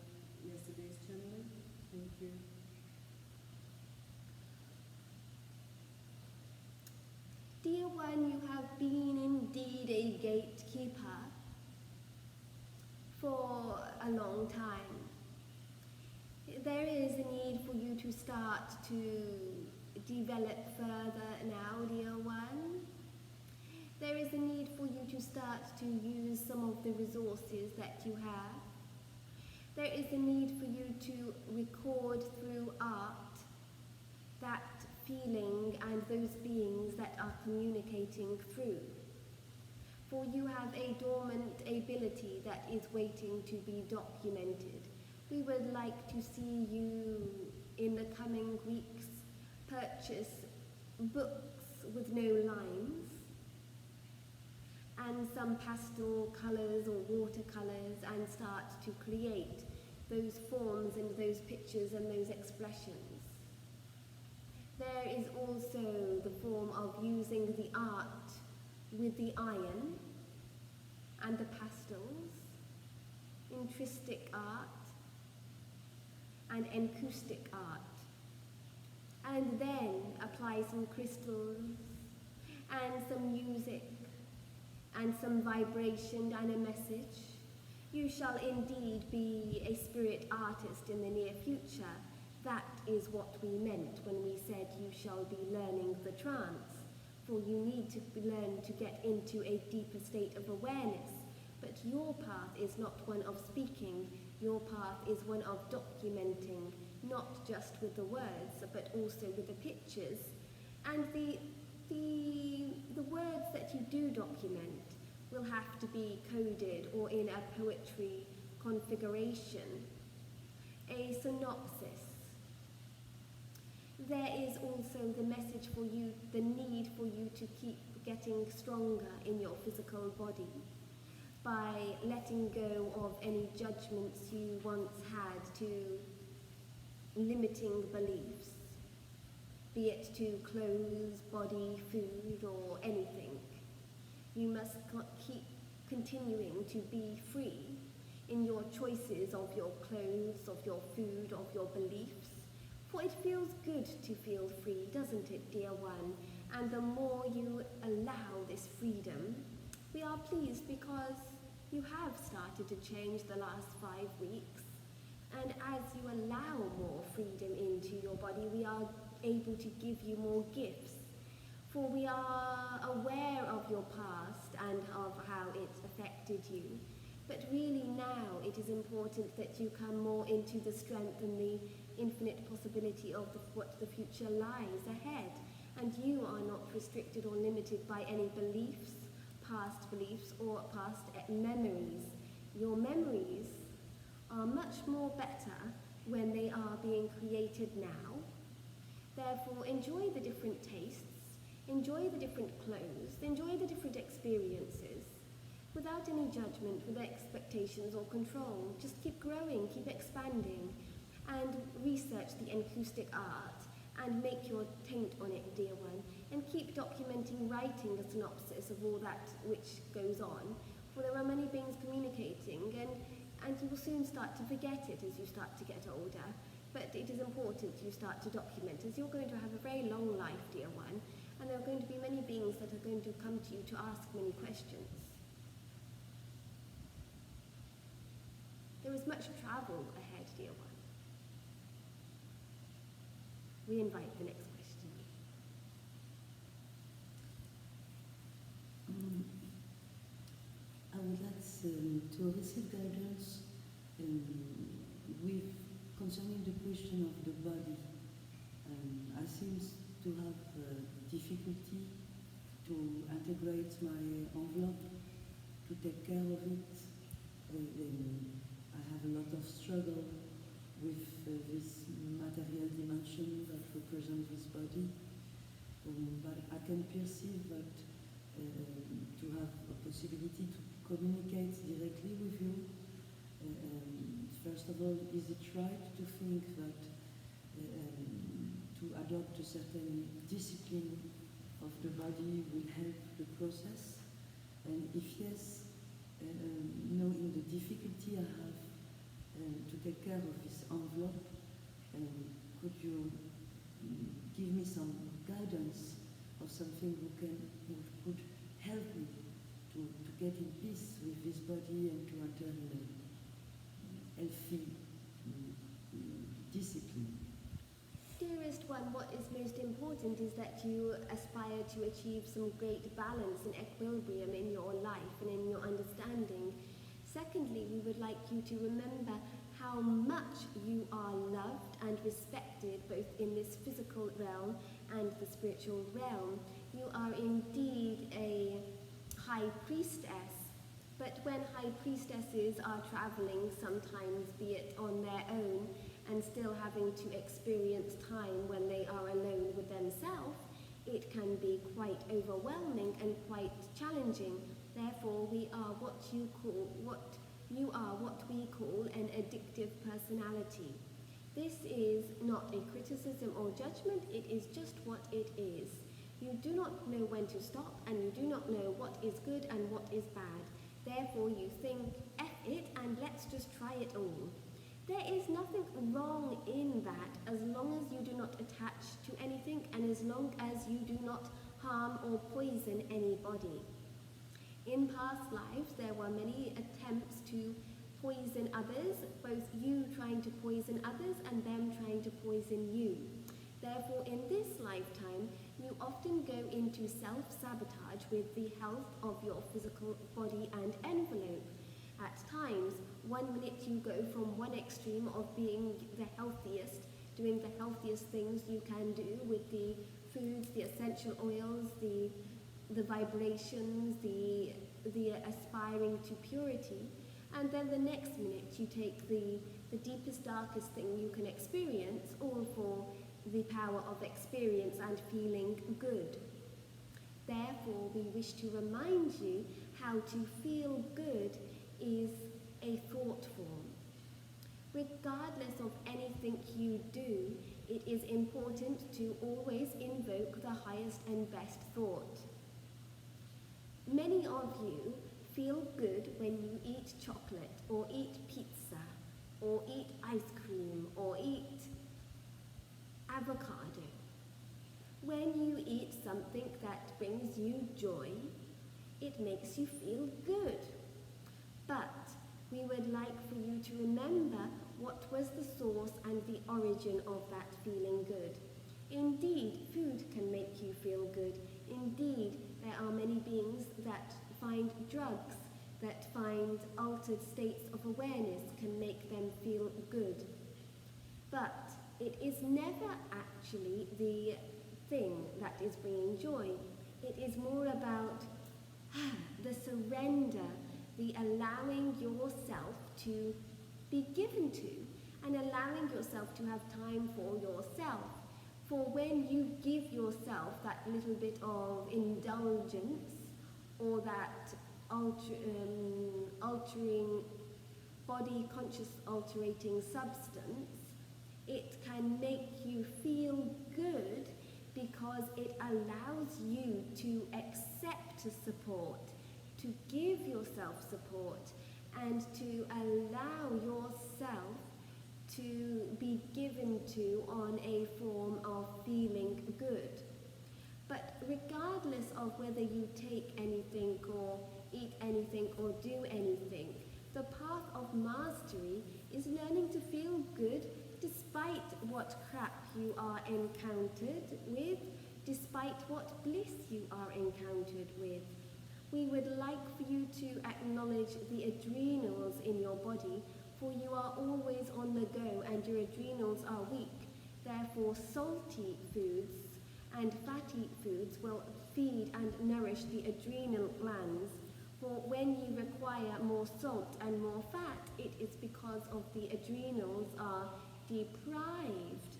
yesterday's channeling. Thank you. Dear one, you have been indeed a gatekeeper for a long time. There is a need for you to start to develop further now, dear one. There is a need for you to start to use some of the resources that you have. There is a need for you to record through art that feeling and those beings that are communicating through. For you have a dormant ability that is waiting to be documented. We would like to see you in the coming weeks purchase books with no lines and some pastel colours or watercolours and start to create those forms and those pictures and those expressions. There is also the form of using the art with the iron and the pastels, intrinsic art and acoustic art, and then apply some crystals and some music and some vibration and a message. You shall indeed be a spirit artist in the near future. That is what we meant when we said you shall be learning the trance, for you need to learn to get into a deeper state of awareness. But your path is not one of speaking, your path is one of documenting, not just with the words, but also with the pictures. And the words that you do document will have to be coded or in a poetry configuration, a synopsis. There is also the message for you, the need for you to keep getting stronger in your physical body by letting go of any judgments you once had to limiting beliefs, be it to clothes, body, food, or anything. You must keep continuing to be free in your choices of your clothes, of your food, of your beliefs. For it feels good to feel free, doesn't it, dear one? And the more you allow this freedom, we are pleased because you have started to change the last 5 weeks. And as you allow more freedom into your body, we are able to give you more gifts. For we are aware of your past and of how it's affected you. But really now it is important that you come more into the strength and the infinite possibility of what the future lies ahead. And you are not restricted or limited by any beliefs, past beliefs or past memories. Your memories are much more better when they are being created now. Therefore, enjoy the different tastes, enjoy the different clothes, enjoy the different experiences, without any judgment, without expectations or control. Just keep growing, keep expanding, and research the acoustic art and make your taint on it, dear one, and keep documenting, writing a synopsis of all that which goes on, for there are many beings communicating, and you will soon start to forget it as you start to get older. But it is important you start to document, as you're going to have a very long life, dear one, and there are going to be many beings that are going to come to you to ask many questions. There is much travel ahead, dear one. We invite the next question. I would like to receive guidance with concerning the question of the body. I seem to have difficulty to integrate my envelope, to take care of it. I have a lot of struggle with this material dimension that represents this body. But I can perceive that to have a possibility to communicate directly with you. First of all, is it right to think that to adopt a certain discipline of the body will help the process? And if yes, knowing the difficulty I have to take care of this envelope, could you give me some guidance of something who could help me to get in peace with this body and to enter in a healthy discipline? Dearest one, what is most important important is that you aspire to achieve some great balance and equilibrium in your life and in your understanding. Secondly, we would like you to remember how much you are loved and respected both in this physical realm and the spiritual realm. You are indeed a high priestess, but when high priestesses are traveling, sometimes be it on their own, and still having to experience time when they are alone with themselves, it can be quite overwhelming and quite challenging. Therefore, you are what we call an addictive personality. This is not a criticism or judgment, it is just what it is. You do not know when to stop, and you do not know what is good and what is bad. Therefore, you think, F it, and let's just try it all. There is nothing wrong in that as long as you do not attach to anything and as long as you do not harm or poison anybody. In past lives, there were many attempts to poison others, both you trying to poison others and them trying to poison you. Therefore, in this lifetime, you often go into self-sabotage with the health of your physical body and envelope. At times, 1 minute you go from one extreme of being the healthiest, doing the healthiest things you can do with the foods, the essential oils, the vibrations, the aspiring to purity, and then the next minute you take the deepest, darkest thing you can experience, all for the power of experience and feeling good. Therefore, we wish to remind you how to feel good is a thought form. Regardless of anything you do, it is important to always invoke the highest and best thought. Many of you feel good when you eat chocolate, or eat pizza, or eat ice cream, or eat avocado. When you eat something that brings you joy, it makes you feel good. But we would like for you to remember what was the source and the origin of that feeling good. Indeed, food can make you feel good. Indeed, there are many beings that find drugs, that find altered states of awareness can make them feel good. But it is never actually the thing that is bringing joy. It is more about the surrender, the allowing yourself to be given to, and allowing yourself to have time for yourself. For when you give yourself that little bit of indulgence, or that altering, body conscious alterating substance, it can make you feel good because it allows you to accept support, to give yourself support, and to allow yourself to be given to on a form of feeling good. But regardless of whether you take anything or eat anything or do anything, the path of mastery is learning to feel good despite what crap you are encountered with, despite what bliss you are encountered with. We would like for you to acknowledge the adrenals in your body, for you are always on the go and your adrenals are weak. Therefore, salty foods and fatty foods will feed and nourish the adrenal glands. For when you require more salt and more fat, it is because of the adrenals are deprived.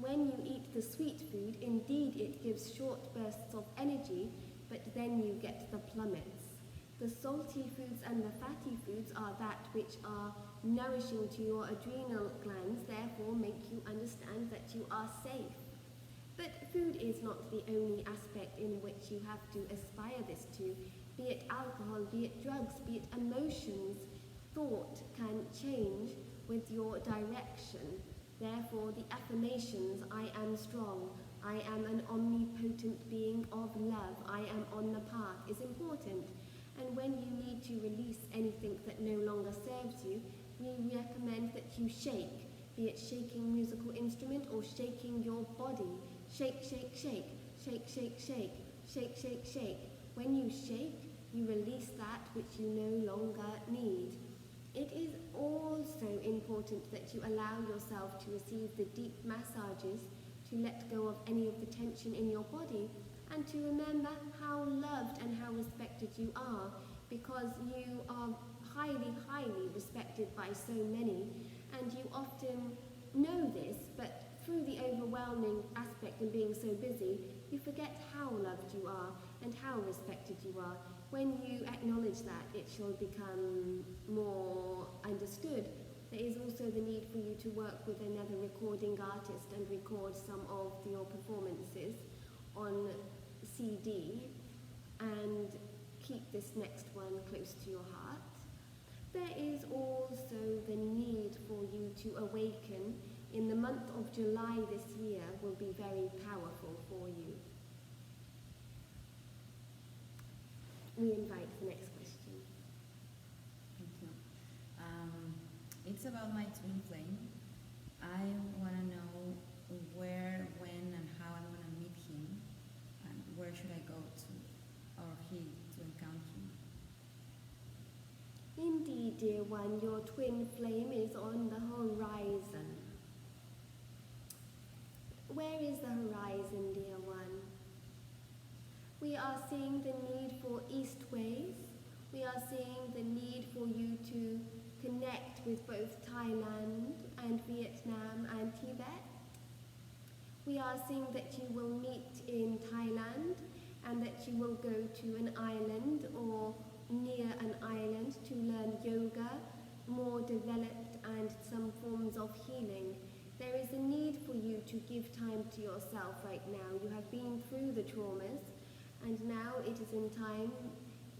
When you eat the sweet food, indeed it gives short bursts of energy, but then you get the plummets. The salty foods and the fatty foods are that which are nourishing to your adrenal glands, therefore make you understand that you are safe. But food is not the only aspect in which you have to aspire this to, be it alcohol, be it drugs, be it emotions. Thought can change with your direction. Therefore, the affirmations, I am strong, I am an omnipotent being of love, I am on the path, is important. And when you need to release anything that no longer serves you, we recommend that you shake, be it shaking musical instrument or shaking your body, Shake, shake, shake, shake, shake, shake, shake, shake, shake. When you shake, you release that which you no longer need. It is also important that you allow yourself to receive the deep massages, to let go of any of the tension in your body, and to remember how loved and how respected you are, because you are highly, highly respected by so many, and you often know this, but through the overwhelming aspect of being so busy, you forget how loved you are and how respected you are. When you acknowledge that, it shall become more understood. There is also the need for you to work with another recording artist and record some of your performances on CD and keep this next one close to your heart. There is also the need for you to awaken. In the month of July this year will be very powerful for you. We invite the next question. Thank you. It's about my twin flame. I want to know where, when, and how I'm going to meet him, and where should I go to, or he, to encounter him. Indeed, dear one, your twin flame is on the horizon. Where is the horizon, dear one? We are seeing the need for east ways. We are seeing the need for you to connect with both Thailand and Vietnam and Tibet. We are seeing that you will meet in Thailand and that you will go to an island or near an island to learn yoga, more developed, and some forms of healing. There is a need for you to give time to yourself right now. You have been through the traumas, and now it is in time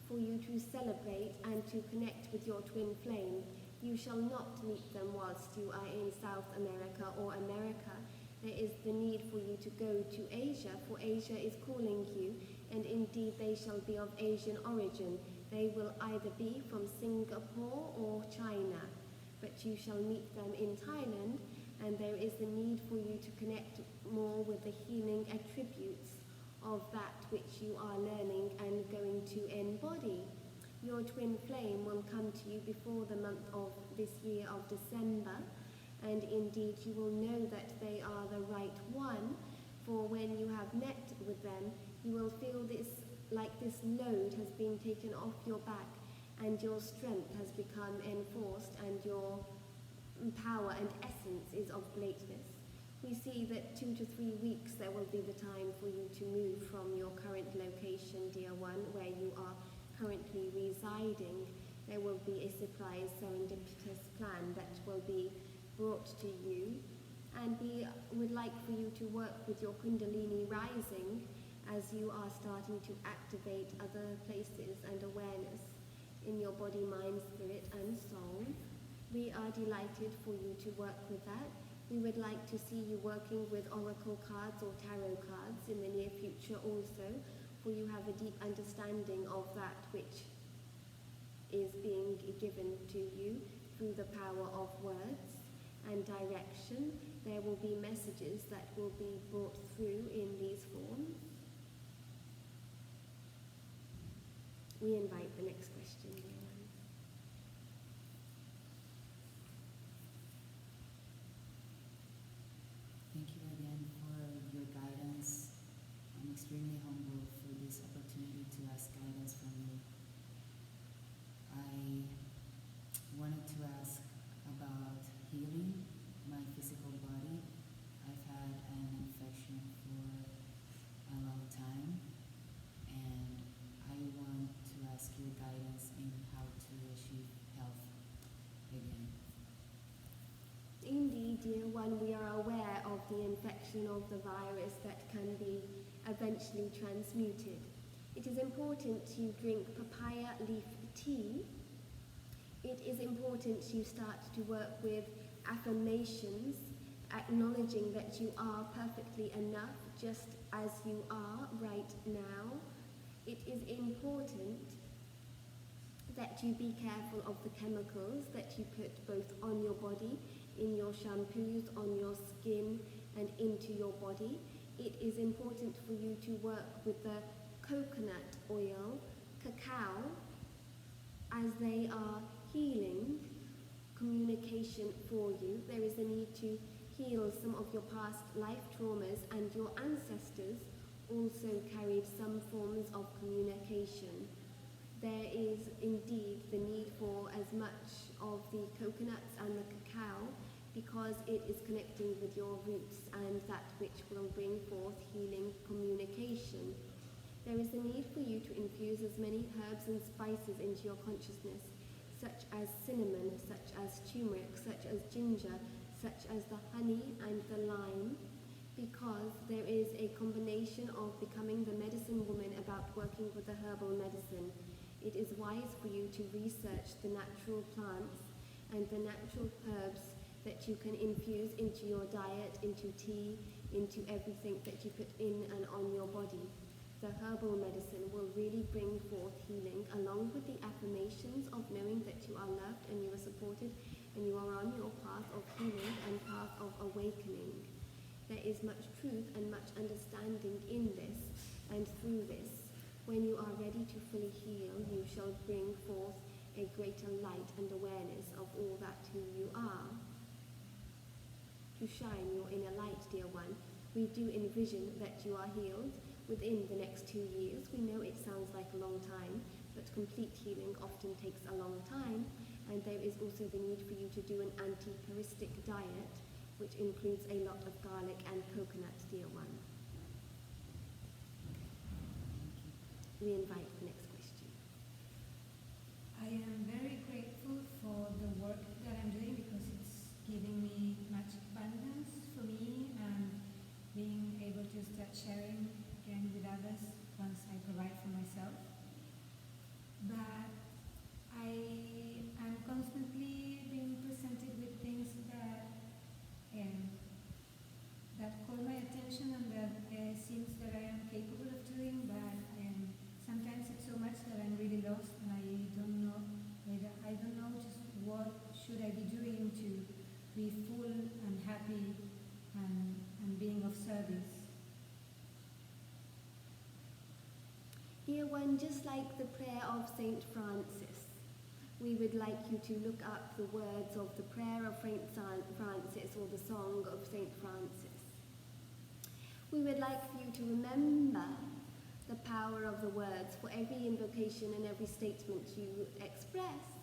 for you to celebrate and to connect with your twin flame. You shall not meet them whilst you are in South America or America. There is the need for you to go to Asia, for Asia is calling you, and indeed they shall be of Asian origin. They will either be from Singapore or China, but you shall meet them in Thailand, and there is the need for you to connect more with the healing attributes of that which you are learning and going to embody. Your twin flame will come to you before the month of this year of December, and indeed you will know that they are the right one, for when you have met with them, you will feel this, like this load has been taken off your back, and your strength has become enforced, and your power and essence is of greatness. We see that 2 to 3 weeks there will be the time for you to move from your current location, dear one, where you are currently residing. There will be a surprise serendipitous plan that will be brought to you, and we would like for you to work with your Kundalini rising as you are starting to activate other places and awareness in your body, mind, spirit, and soul. We are delighted for you to work with that. We would like to see you working with oracle cards or tarot cards in the near future also, for you have a deep understanding of that which is being given to you through the power of words and direction. There will be messages that will be brought through in these forms. We invite the next question, dear one. Thank you again for your guidance. I'm extremely humbled for this opportunity to ask guidance from you. I wanted to ask about healing my physical body. I've had an infection for a long time, and I want to ask your guidance in how to achieve health again. Indeed, dear one, we are aware of the infection of the virus that can be eventually transmuted. It is important you drink papaya leaf tea. It is important you start to work with affirmations, acknowledging that you are perfectly enough just as you are right now. It is important that you be careful of the chemicals that you put both on your body, in your shampoos, on your skin, and into your body. it is important for you to work with the coconut oil, cacao, as they are healing communication for you. There is a need to heal some of your past life traumas, and your ancestors also carried some forms of communication. There is indeed the need for as much of the coconuts and the cacao, because it is connecting with your roots and that which will bring forth healing communication. There is a need for you to infuse as many herbs and spices into your consciousness, such as cinnamon, such as turmeric, such as ginger, such as the honey and the lime, because there is a combination of becoming the medicine woman about working with the herbal medicine. It is wise for you to research the natural plants and the natural herbs that you can infuse into your diet, into tea, into everything that you put in and on your body. The herbal medicine will really bring forth healing, along with the affirmations of knowing that you are loved and you are supported and you are on your path of healing and path of awakening. There is much truth and much understanding in this, and through this, when you are ready to fully heal, you shall bring forth a greater light and awareness of all that who you are. To shine your inner light, dear one, we do envision that you are healed within the next 2 years. We know it sounds like a long time, but complete healing often takes a long time, and there is also the need for you to do an anti-heuristic diet, which includes a lot of garlic and coconut, dear one. We invite the next question. I am very grateful for the work that I'm doing because it's giving me much abundance for me and being able to start sharing again with others once I provide for myself. But I am constantly being presented with things that call my attention and that seems that I am capable of doing, but sometimes it's so much that I'm really lost and I don't know just what should I be doing to be full and happy and being of service. Dear one, just like the prayer of Saint Francis, we would like you to look up the words of the prayer of Saint Francis or the song of Saint Francis. We would like for you to remember the power of the words, for every invocation and every statement you express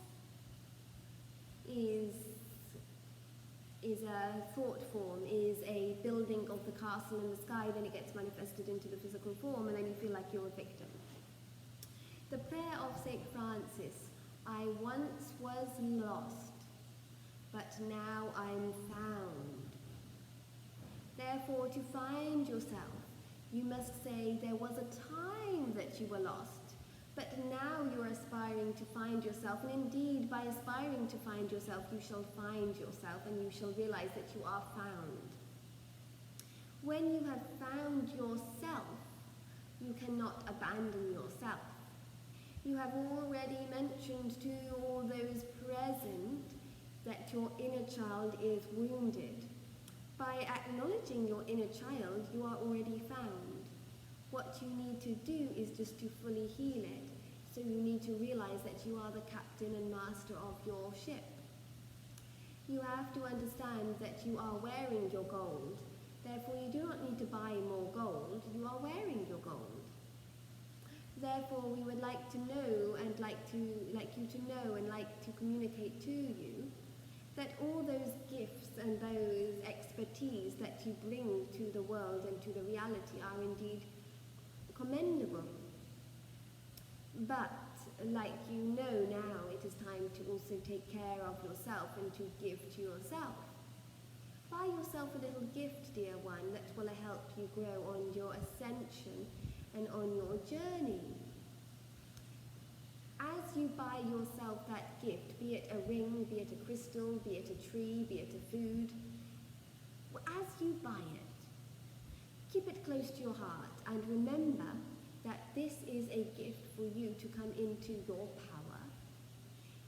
is a thought form, is a building of the castle in the sky, then it gets manifested into the physical form, and then you feel like you're a victim. The prayer of St. Francis: I once was lost, but now I'm found. Therefore, to find yourself, you must say, there was a time that you were lost, but now you're aspiring to find yourself, and indeed, by aspiring to find yourself, you shall find yourself, and you shall realize that you are found. When you have found yourself, you cannot abandon yourself. You have already mentioned to all those present that your inner child is wounded. By acknowledging your inner child, you are already found. What you need to do is just to fully heal it. So you need to realize that you are the captain and master of your ship. You have to understand that you are wearing your gold. Therefore, you do not need to buy more gold. You are wearing your gold. Therefore, we would like to know and like you to know and like to communicate to you that all those gifts and those expertise that you bring to the world and to the reality are indeed commendable. But, like you know now, it is time to also take care of yourself and to give to yourself. Buy yourself a little gift, dear one, that will help you grow on your ascension and on your journey. As you buy yourself that gift, be it a ring, be it a crystal, be it a tree, be it a food, as you buy it, keep it close to your heart and remember that this is a gift for you to come into your power.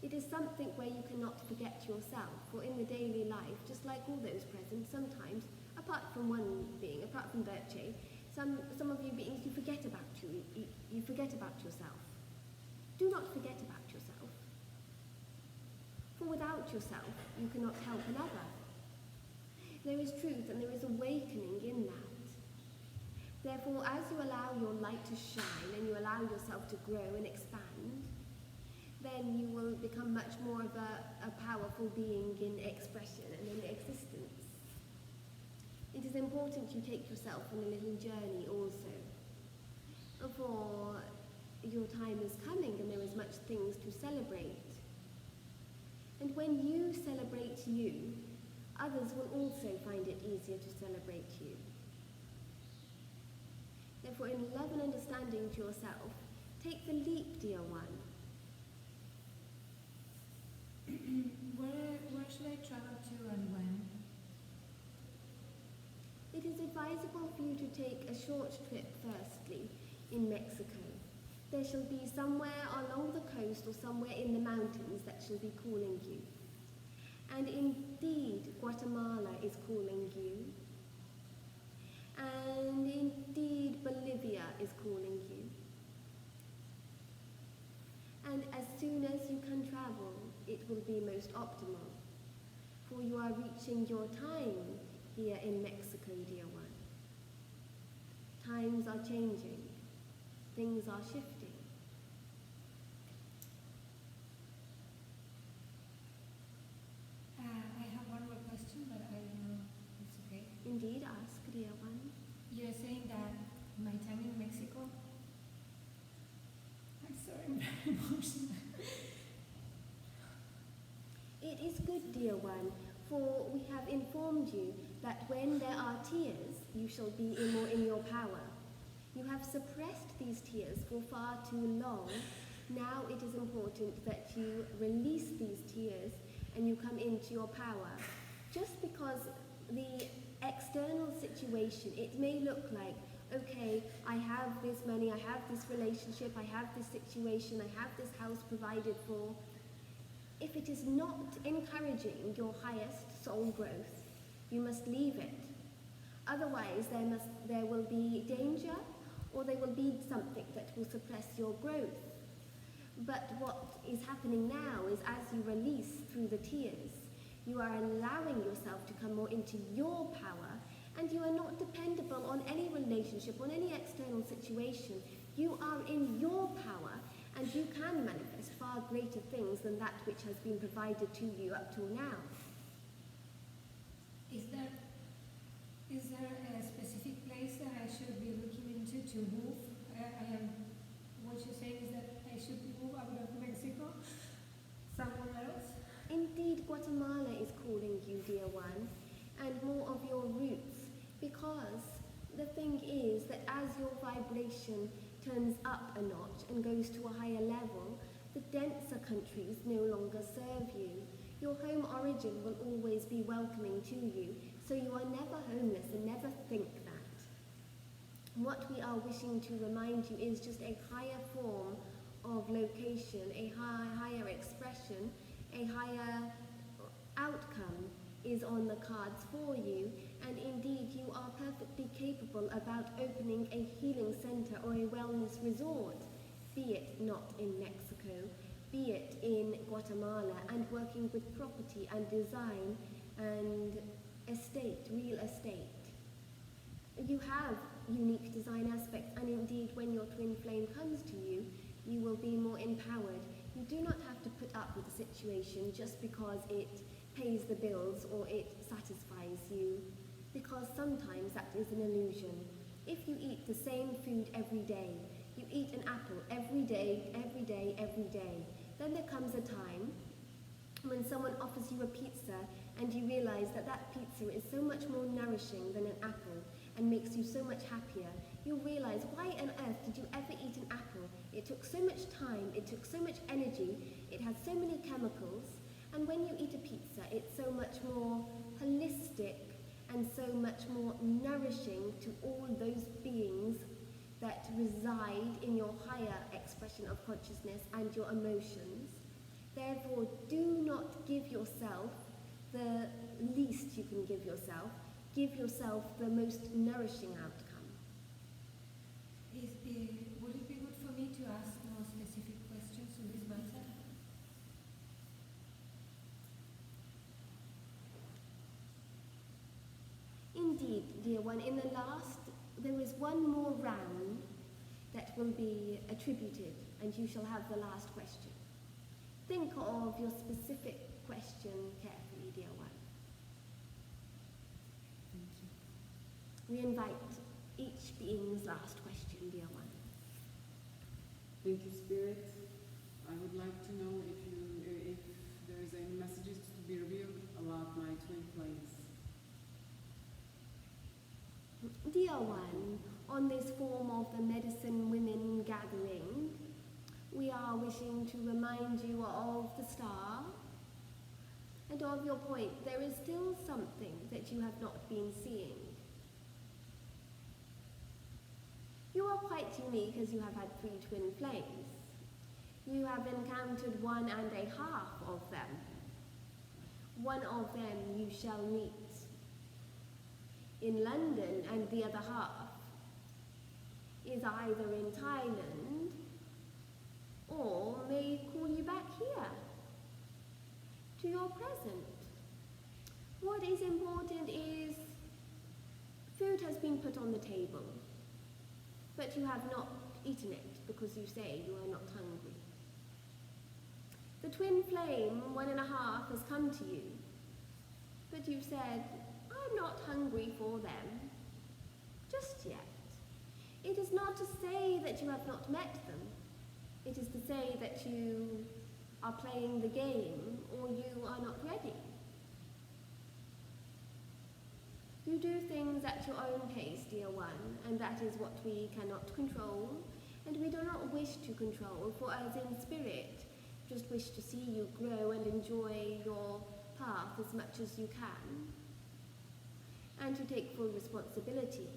It is something where you cannot forget yourself, for in the daily life, just like all those presents, sometimes a apart from one being, apart from Birche, some of you beings, you forget about you forget about yourself. Do not forget about yourself. For without yourself, you cannot help another. There is truth and there is awakening in that. Therefore, as you allow your light to shine and you allow yourself to grow and expand, then you will become much more of a powerful being in expression and in existence. It is important you take yourself on a little journey also. For your time is coming and there is much things to celebrate. And when you celebrate you, others will also find it easier to celebrate you. Therefore, in love and understanding to yourself, take the leap, dear one. Where should I travel to and when? It is advisable for you to take a short trip firstly in Mexico. There shall be somewhere along the coast or somewhere in the mountains that shall be calling you. And indeed, Guatemala is calling you. And indeed, Bolivia is calling you. And as soon as you can travel, it will be most optimal. For you are reaching your time here in Mexico, dear one. Times are changing. Things are shifting. I have one more question, but I don't know if it's okay. Indeed, ask, dear one. You're saying that my time in Mexico. I'm sorry, I'm very emotional. It is good, dear one, for we have informed you that when there are tears, you shall be more in your power. You have suppressed these tears for far too long. Now it is important that you release these tears and you come into your power. Just because the external situation, it may look like, okay, I have this money, I have this relationship, I have this situation, I have this house provided for. If it is not encouraging your highest soul growth, you must leave it. Otherwise, there will be danger, or there will be something that will suppress your growth. But what is happening now is as you release through the tears, you are allowing yourself to come more into your power, and you are not dependable on any relationship, on any external situation. You are in your power, and you can manifest far greater things than that which has been provided to you up till now. Is there a specific place that I should be looking into to move? What you're saying is that I should move out of Mexico, somewhere else? Indeed, Guatemala is calling you, dear one, and more of your roots, because the thing is that as your vibration turns up a notch and goes to a higher level, the denser countries no longer serve you. Your home origin will always be welcoming to you, so you are never homeless, and never think that. What we are wishing to remind you is just a higher form of location, a higher expression, a higher outcome is on the cards for you, and indeed you are perfectly capable about opening a healing center or a wellness resort, be it not in Mexico, be it in Guatemala, and working with property and design and real estate. You have unique design aspects, and indeed when your twin flame comes to you, you will be more empowered. You do not have to put up with the situation just because it pays the bills or it satisfies you, because sometimes that is an illusion. If you eat the same food every day, you eat an apple every day, every day, every day, then there comes a time when someone offers you a pizza and you realize that that pizza is so much more nourishing than an apple and makes you so much happier. You'll realize, why on earth did you ever eat an apple? It took so much time, it took so much energy, it has so many chemicals, and when you eat a pizza, it's so much more holistic and so much more nourishing to all those beings that reside in your higher expression of consciousness and your emotions. Therefore, do not give yourself the least you can give yourself. give yourself the most nourishing outcome. Would it be good for me to ask more specific questions on this matter? Indeed, dear one, in the last, there is one more round that will be attributed, and you shall have the last question. Think of your specific question carefully, dear one. We invite each being's last question, dear one. Thank you, Spirit. I would like to know if there is any messages to be revealed about my twin flames. Dear one, on this form of the Medicine Women gathering, we are wishing to remind you of the star and of your point. There is still something that you have not been seeing. You are quite unique as you have had 3 twin flames. You have encountered 1.5 of them. One of them you shall meet in London, and the other half is either in Thailand or may call you back here to your present. What is important is food has been put on the table, but you have not eaten it because you say you are not hungry. The twin flame, 1.5, has come to you, but you said, I'm not hungry for them, just yet. It is not to say that you have not met them. It is to say that you are playing the game or you are not ready. You do things at your own pace, dear one, and that is what we cannot control, and we do not wish to control, for as in spirit, just wish to see you grow and enjoy your path as much as you can, and to take full responsibility.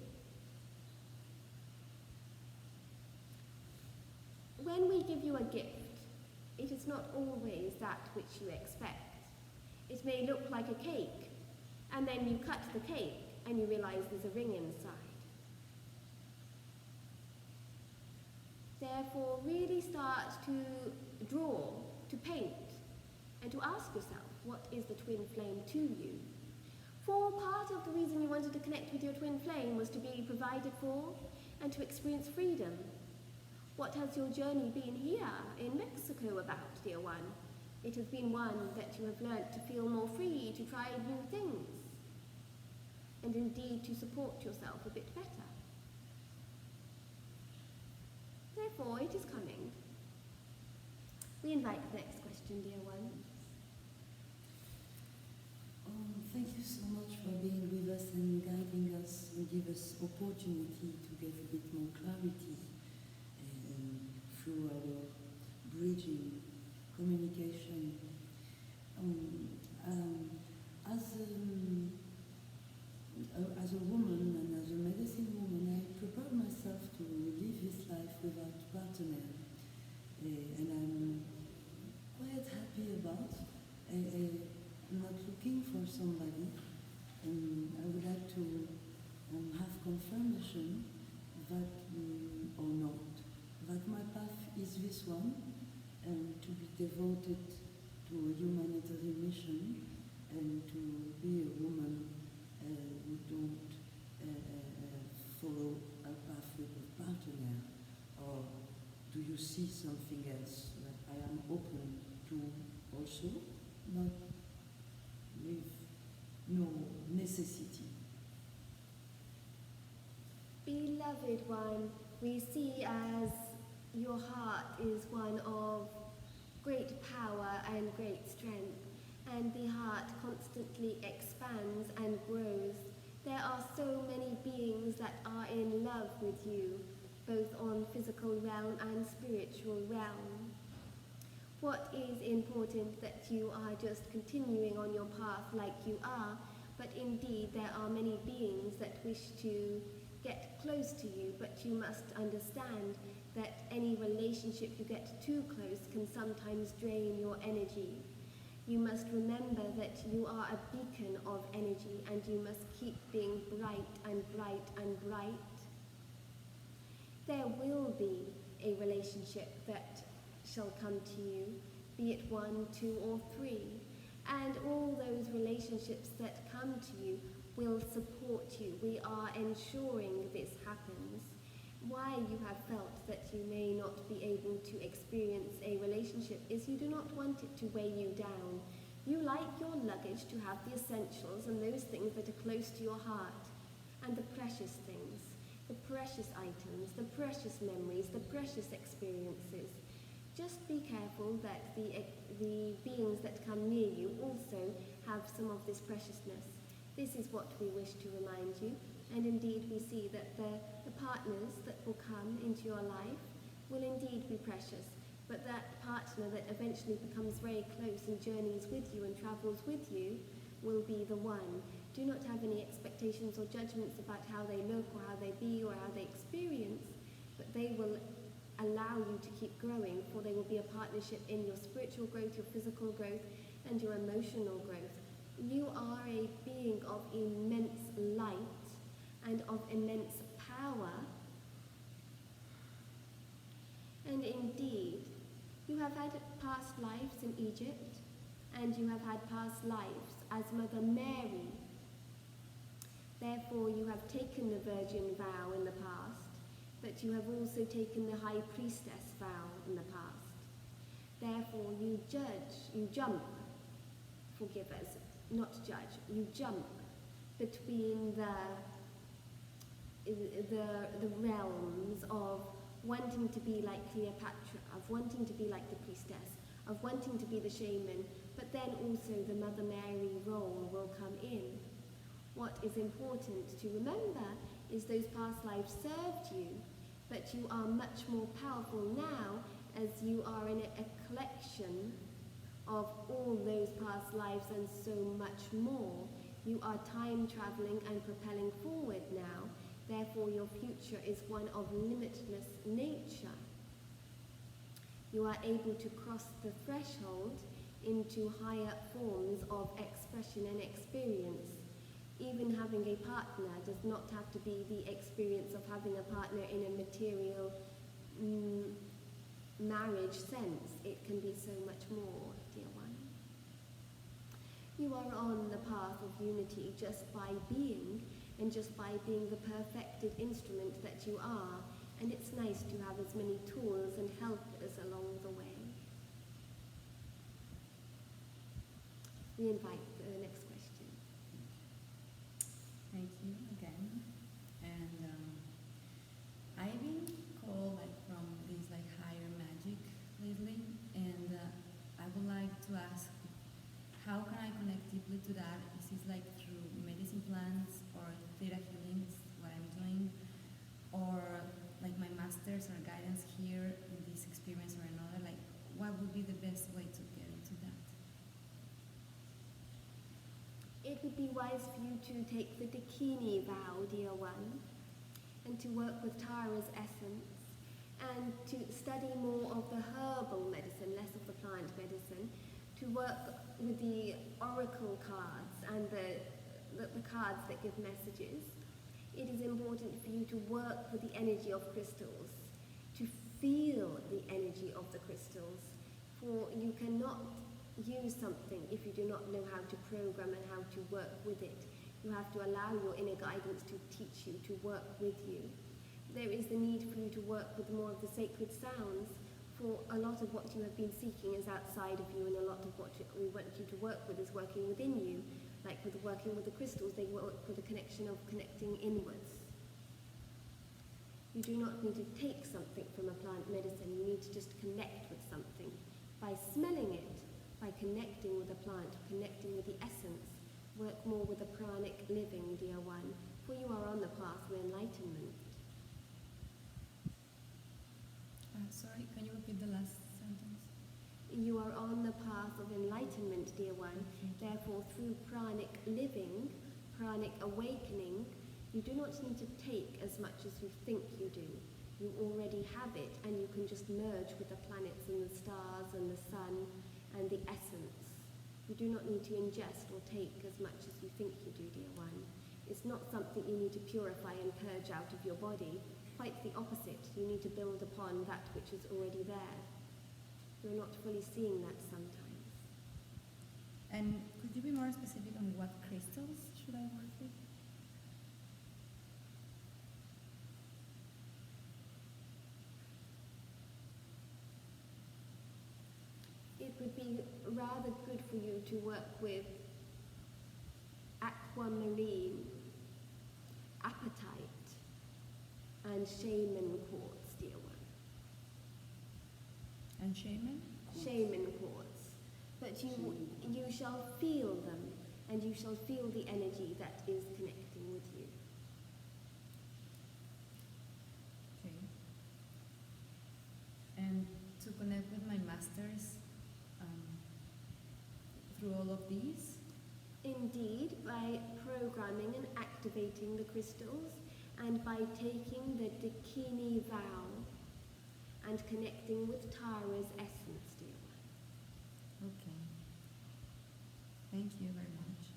When we give you a gift, it is not always that which you expect. It may look like a cake, and then you cut the cake and you realize there's a ring inside. Therefore, really start to draw, to paint, and to ask yourself, what is the twin flame to you? For part of the reason you wanted to connect with your twin flame was to be provided for and to experience freedom. What has your journey been here in Mexico about, dear one? It has been one that you have learnt to feel more free, to try new things, and indeed to support yourself a bit better. Therefore, it is coming. We invite the next question, dear one. Thank you so much for being with us and guiding us and give us opportunity to get a bit more clarity through our bridging communication. As a woman and as a medicine woman, I prepared myself to live this life without partner, and I'm quite happy about. I'm not looking for somebody, and I would like to have confirmation that, or not, that my path is this one, and to be devoted to a humanitarian mission, and to be a woman who don't follow a path with a partner. Or do you see something else that I am open to also, not with no necessity? Beloved one, we see as your heart is one of great power and great strength, and the heart constantly expands and grows. There are so many beings that are in love with you, both on physical realm and spiritual realm. What is important that you are just continuing on your path like you are, but indeed there are many beings that wish to get close to you, but you must understand that any relationship you get too close can sometimes drain your energy. You must remember that you are a beacon of energy and you must keep being bright and bright and bright. There will be a relationship that shall come to you, be it 1, 2, or 3, and all those relationships that come to you will support you. We are ensuring this happens. Why you have felt that you may not be able to experience a relationship is you do not want it to weigh you down. You like your luggage to have the essentials and those things that are close to your heart, and the precious things, the precious items, the precious memories, the precious experiences. Just be careful that the beings that come near you also have some of this preciousness. This is what we wish to remind you, and indeed we see that the partners that will come into your life will indeed be precious, but that partner that eventually becomes very close and journeys with you and travels with you will be the one. Do not have any expectations or judgments about how they look or how they be or how they experience, but they will allow you to keep growing, for they will be a partnership in your spiritual growth, your physical growth, and your emotional growth. You are a being of immense light and of immense power. And indeed, you have had past lives in Egypt, and you have had past lives as Mother Mary. Therefore, you have taken the virgin vow in the past, but you have also taken the high priestess vow in the past. Therefore, you jump, forgive us, not judge, you jump between the realms of wanting to be like Cleopatra, of wanting to be like the priestess, of wanting to be the shaman, but then also the Mother Mary role will come in. What is important to remember is those past lives served you, but you are much more powerful now as you are in a collection of all those past lives and so much more. You are time traveling and propelling forward now. Therefore, your future is one of limitless nature. You are able to cross the threshold into higher forms of expression and experience. Even having a partner does not have to be the experience of having a partner in a material marriage sense. It can be so much more, dear one. You are on the path of unity just by being, and just by being the perfected instrument that you are, and it's nice to have as many tools and helpers along the way. We invite the next question. Thank you again. And I've been called from this higher magic lately, and I would like to ask, how can I connect deeply to that? Is this through medicine plants or theta healing, what I'm doing, or my masters or guidance here in this experience or another? What would be the best way to get into that? It would be wise for you to take the Dakini vow, dear one, and to work with Tara's essence, and to study more of the herbal medicine, less of the plant medicine, to work with the oracle cards and the cards that give messages. It is important for you to work with the energy of crystals, to feel the energy of the crystals, for you cannot use something if you do not know how to program and how to work with it. You have to allow your inner guidance to teach you, to work with you. There is the need for you to work with more of the sacred sounds, for a lot of what you have been seeking is outside of you, and a lot of what we want you to work with is working within you. Like with working with the crystals, they work with the connection of connecting inwards. You do not need to take something from a plant medicine, you need to just connect with something. By smelling it, by connecting with a plant, connecting with the essence, work more with the pranic living, dear one, for you are on the path of enlightenment. Sorry, can you repeat the last sentence? You are on the path of enlightenment, dear one. Therefore, through pranic living, pranic awakening, you do not need to take as much as you think you do. You already have it, and you can just merge with the planets and the stars and the sun and the essence. You do not need to ingest or take as much as you think you do, dear one. It's not something you need to purify and purge out of your body. Quite the opposite. You need to build upon that which is already there. You're not fully seeing that sometimes. And could you be more specific on what crystals should I work with? It would be rather good for you to work with aquamarine, apatite, and shaman quartz, dear one. And shaman? Shaman quartz. But you shall feel them, and you shall feel the energy that is connecting with you. Okay. And to connect with my masters through all of these? Indeed, by programming and activating the crystals, and by taking the Dakini vow and connecting with Tara's essence, dear one. Okay. Thank you very much.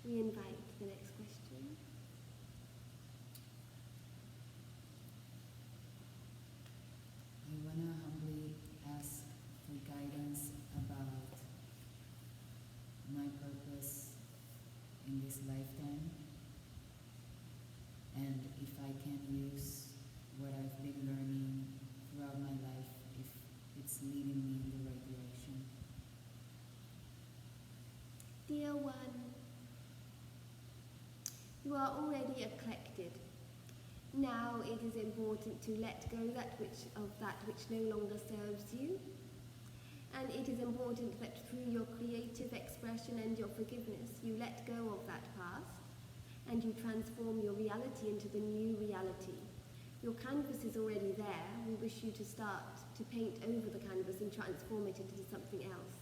We invite the next question. I want to humbly ask for guidance about my purpose in this lifetime, and if I can use what I've been learning throughout my life, if it's leading me in the right direction. Dear one, you are already eclectic. Now it is important to let go that which no longer serves you. And it is important that through your creative expression and your forgiveness, you let go of that past and you transform your reality into the new reality. Your canvas is already there. We wish you to start to paint over the canvas and transform it into something else.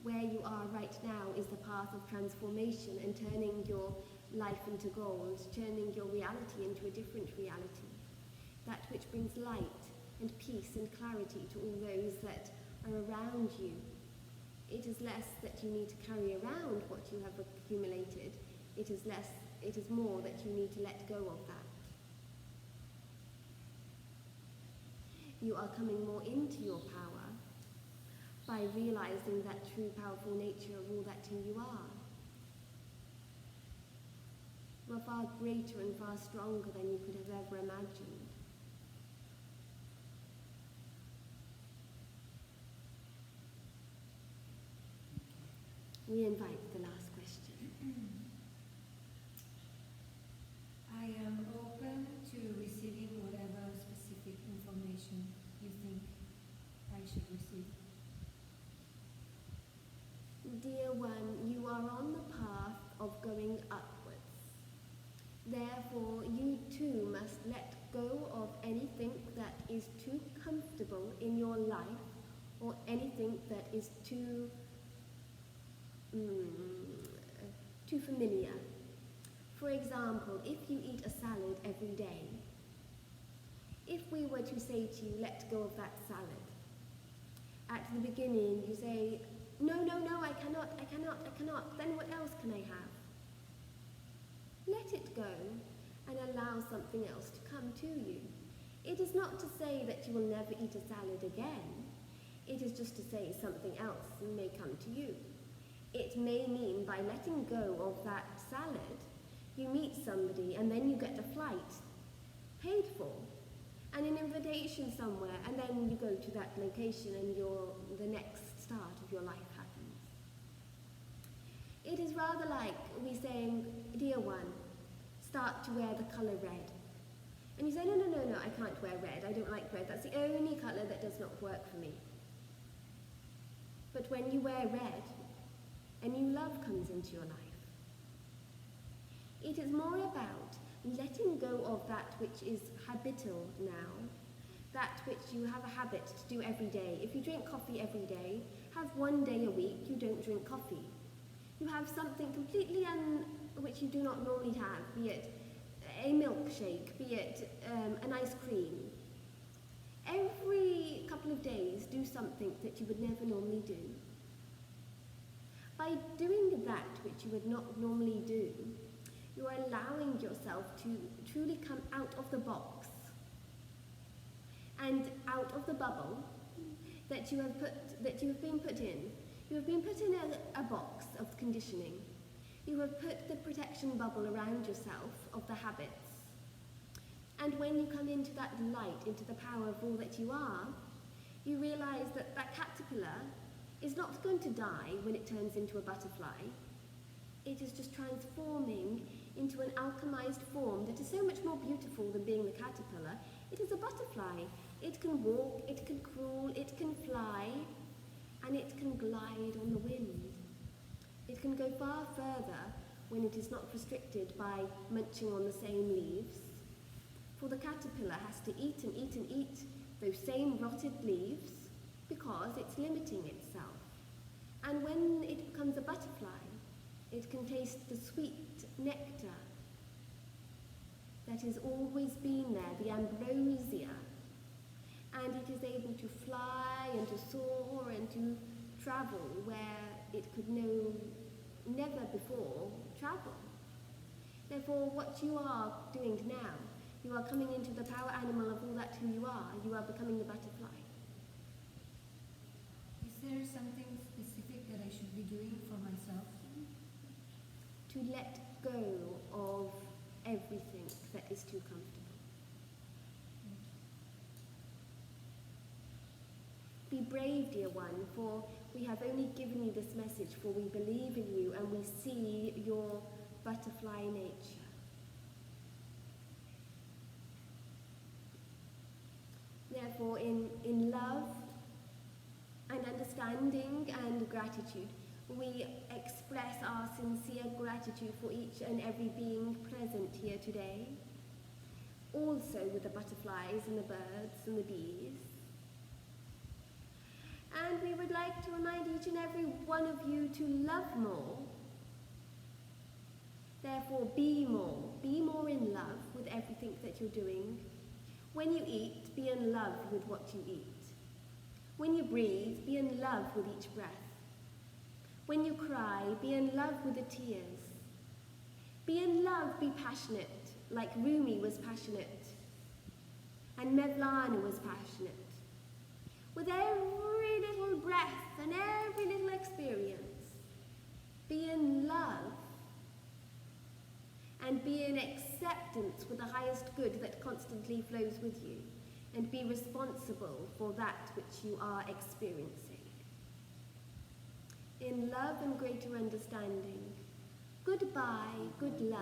Where you are right now is the path of transformation and turning your life into gold, turning your reality into a different reality. That which brings light and peace and clarity to all those that are around you. It is less that you need to carry around what you have accumulated. It is more that you need to let go of that. You are coming more into your power by realizing that true powerful nature of all that you are. You are far greater and far stronger than you could have ever imagined. We invite the last question. I am open to receiving whatever specific information you think I should receive. Dear one, you are on the path of going upwards. Therefore, you too must let go of anything that is too comfortable in your life or anything that is too familiar. For example, if you eat a salad every day, if we were to say to you, let go of that salad, at the beginning you say, no, I cannot, then what else can I have? Let it go and allow something else to come to you. It is not to say that you will never eat a salad again. It is just to say something else may come to you. It may mean by letting go of that salad, you meet somebody and then you get a flight paid for and an invitation somewhere, and then you go to that location and the next start of your life happens. It is rather like we saying, dear one, start to wear the colour red. And you say, no, I can't wear red, I don't like red, that's the only colour that does not work for me. But when you wear red, a new love comes into your life. It is more about letting go of that which is habitual now, that which you have a habit to do every day. If you drink coffee every day, have one day a week you don't drink coffee. You have something completely which you do not normally have, be it a milkshake, be it an ice cream. Every couple of days notice, do something that you would never normally do. By doing that which you would not normally do, you are allowing yourself to truly come out of the box and out of the bubble that you have been put in. You have been put in a box of conditioning. You have put the protection bubble around yourself of the habits. And when you come into that light, into the power of all that you are, you realize that that caterpillar is not going to die when it turns into a butterfly. It is just transforming into an alchemized form that is so much more beautiful than being the caterpillar. It is a butterfly. It can walk, it can crawl, it can fly, and it can glide on the wind. It can go far further when it is not restricted by munching on the same leaves. For the caterpillar has to eat and eat and eat those same rotted leaves because it's limiting itself. And when it becomes a butterfly, it can taste the sweet nectar that has always been there, the ambrosia, and it is able to fly and to soar and to travel where it could never before travel. Therefore, what you are doing now, you are coming into the power animal of all that who you are becoming the butterfly. Is there something specific that I should be doing for myself? To let go of everything that is too comfortable. Be brave, dear one, for we have only given you this message, for we believe in you and we see your butterfly nature. Therefore, in love and understanding and gratitude, we express our sincere gratitude for each and every being present here today, also with the butterflies and the birds and the bees. And we would like to remind each and every one of you to love more. Therefore, be more in love with everything that you're doing. When you eat, be in love with what you eat. When you breathe, be in love with each breath. When you cry, be in love with the tears. Be in love, be passionate, like Rumi was passionate, and Mevlana was passionate. With every little breath and every little experience, be in love and be in acceptance with the highest good that constantly flows with you, and be responsible for that which you are experiencing. In love and greater understanding, goodbye, good love.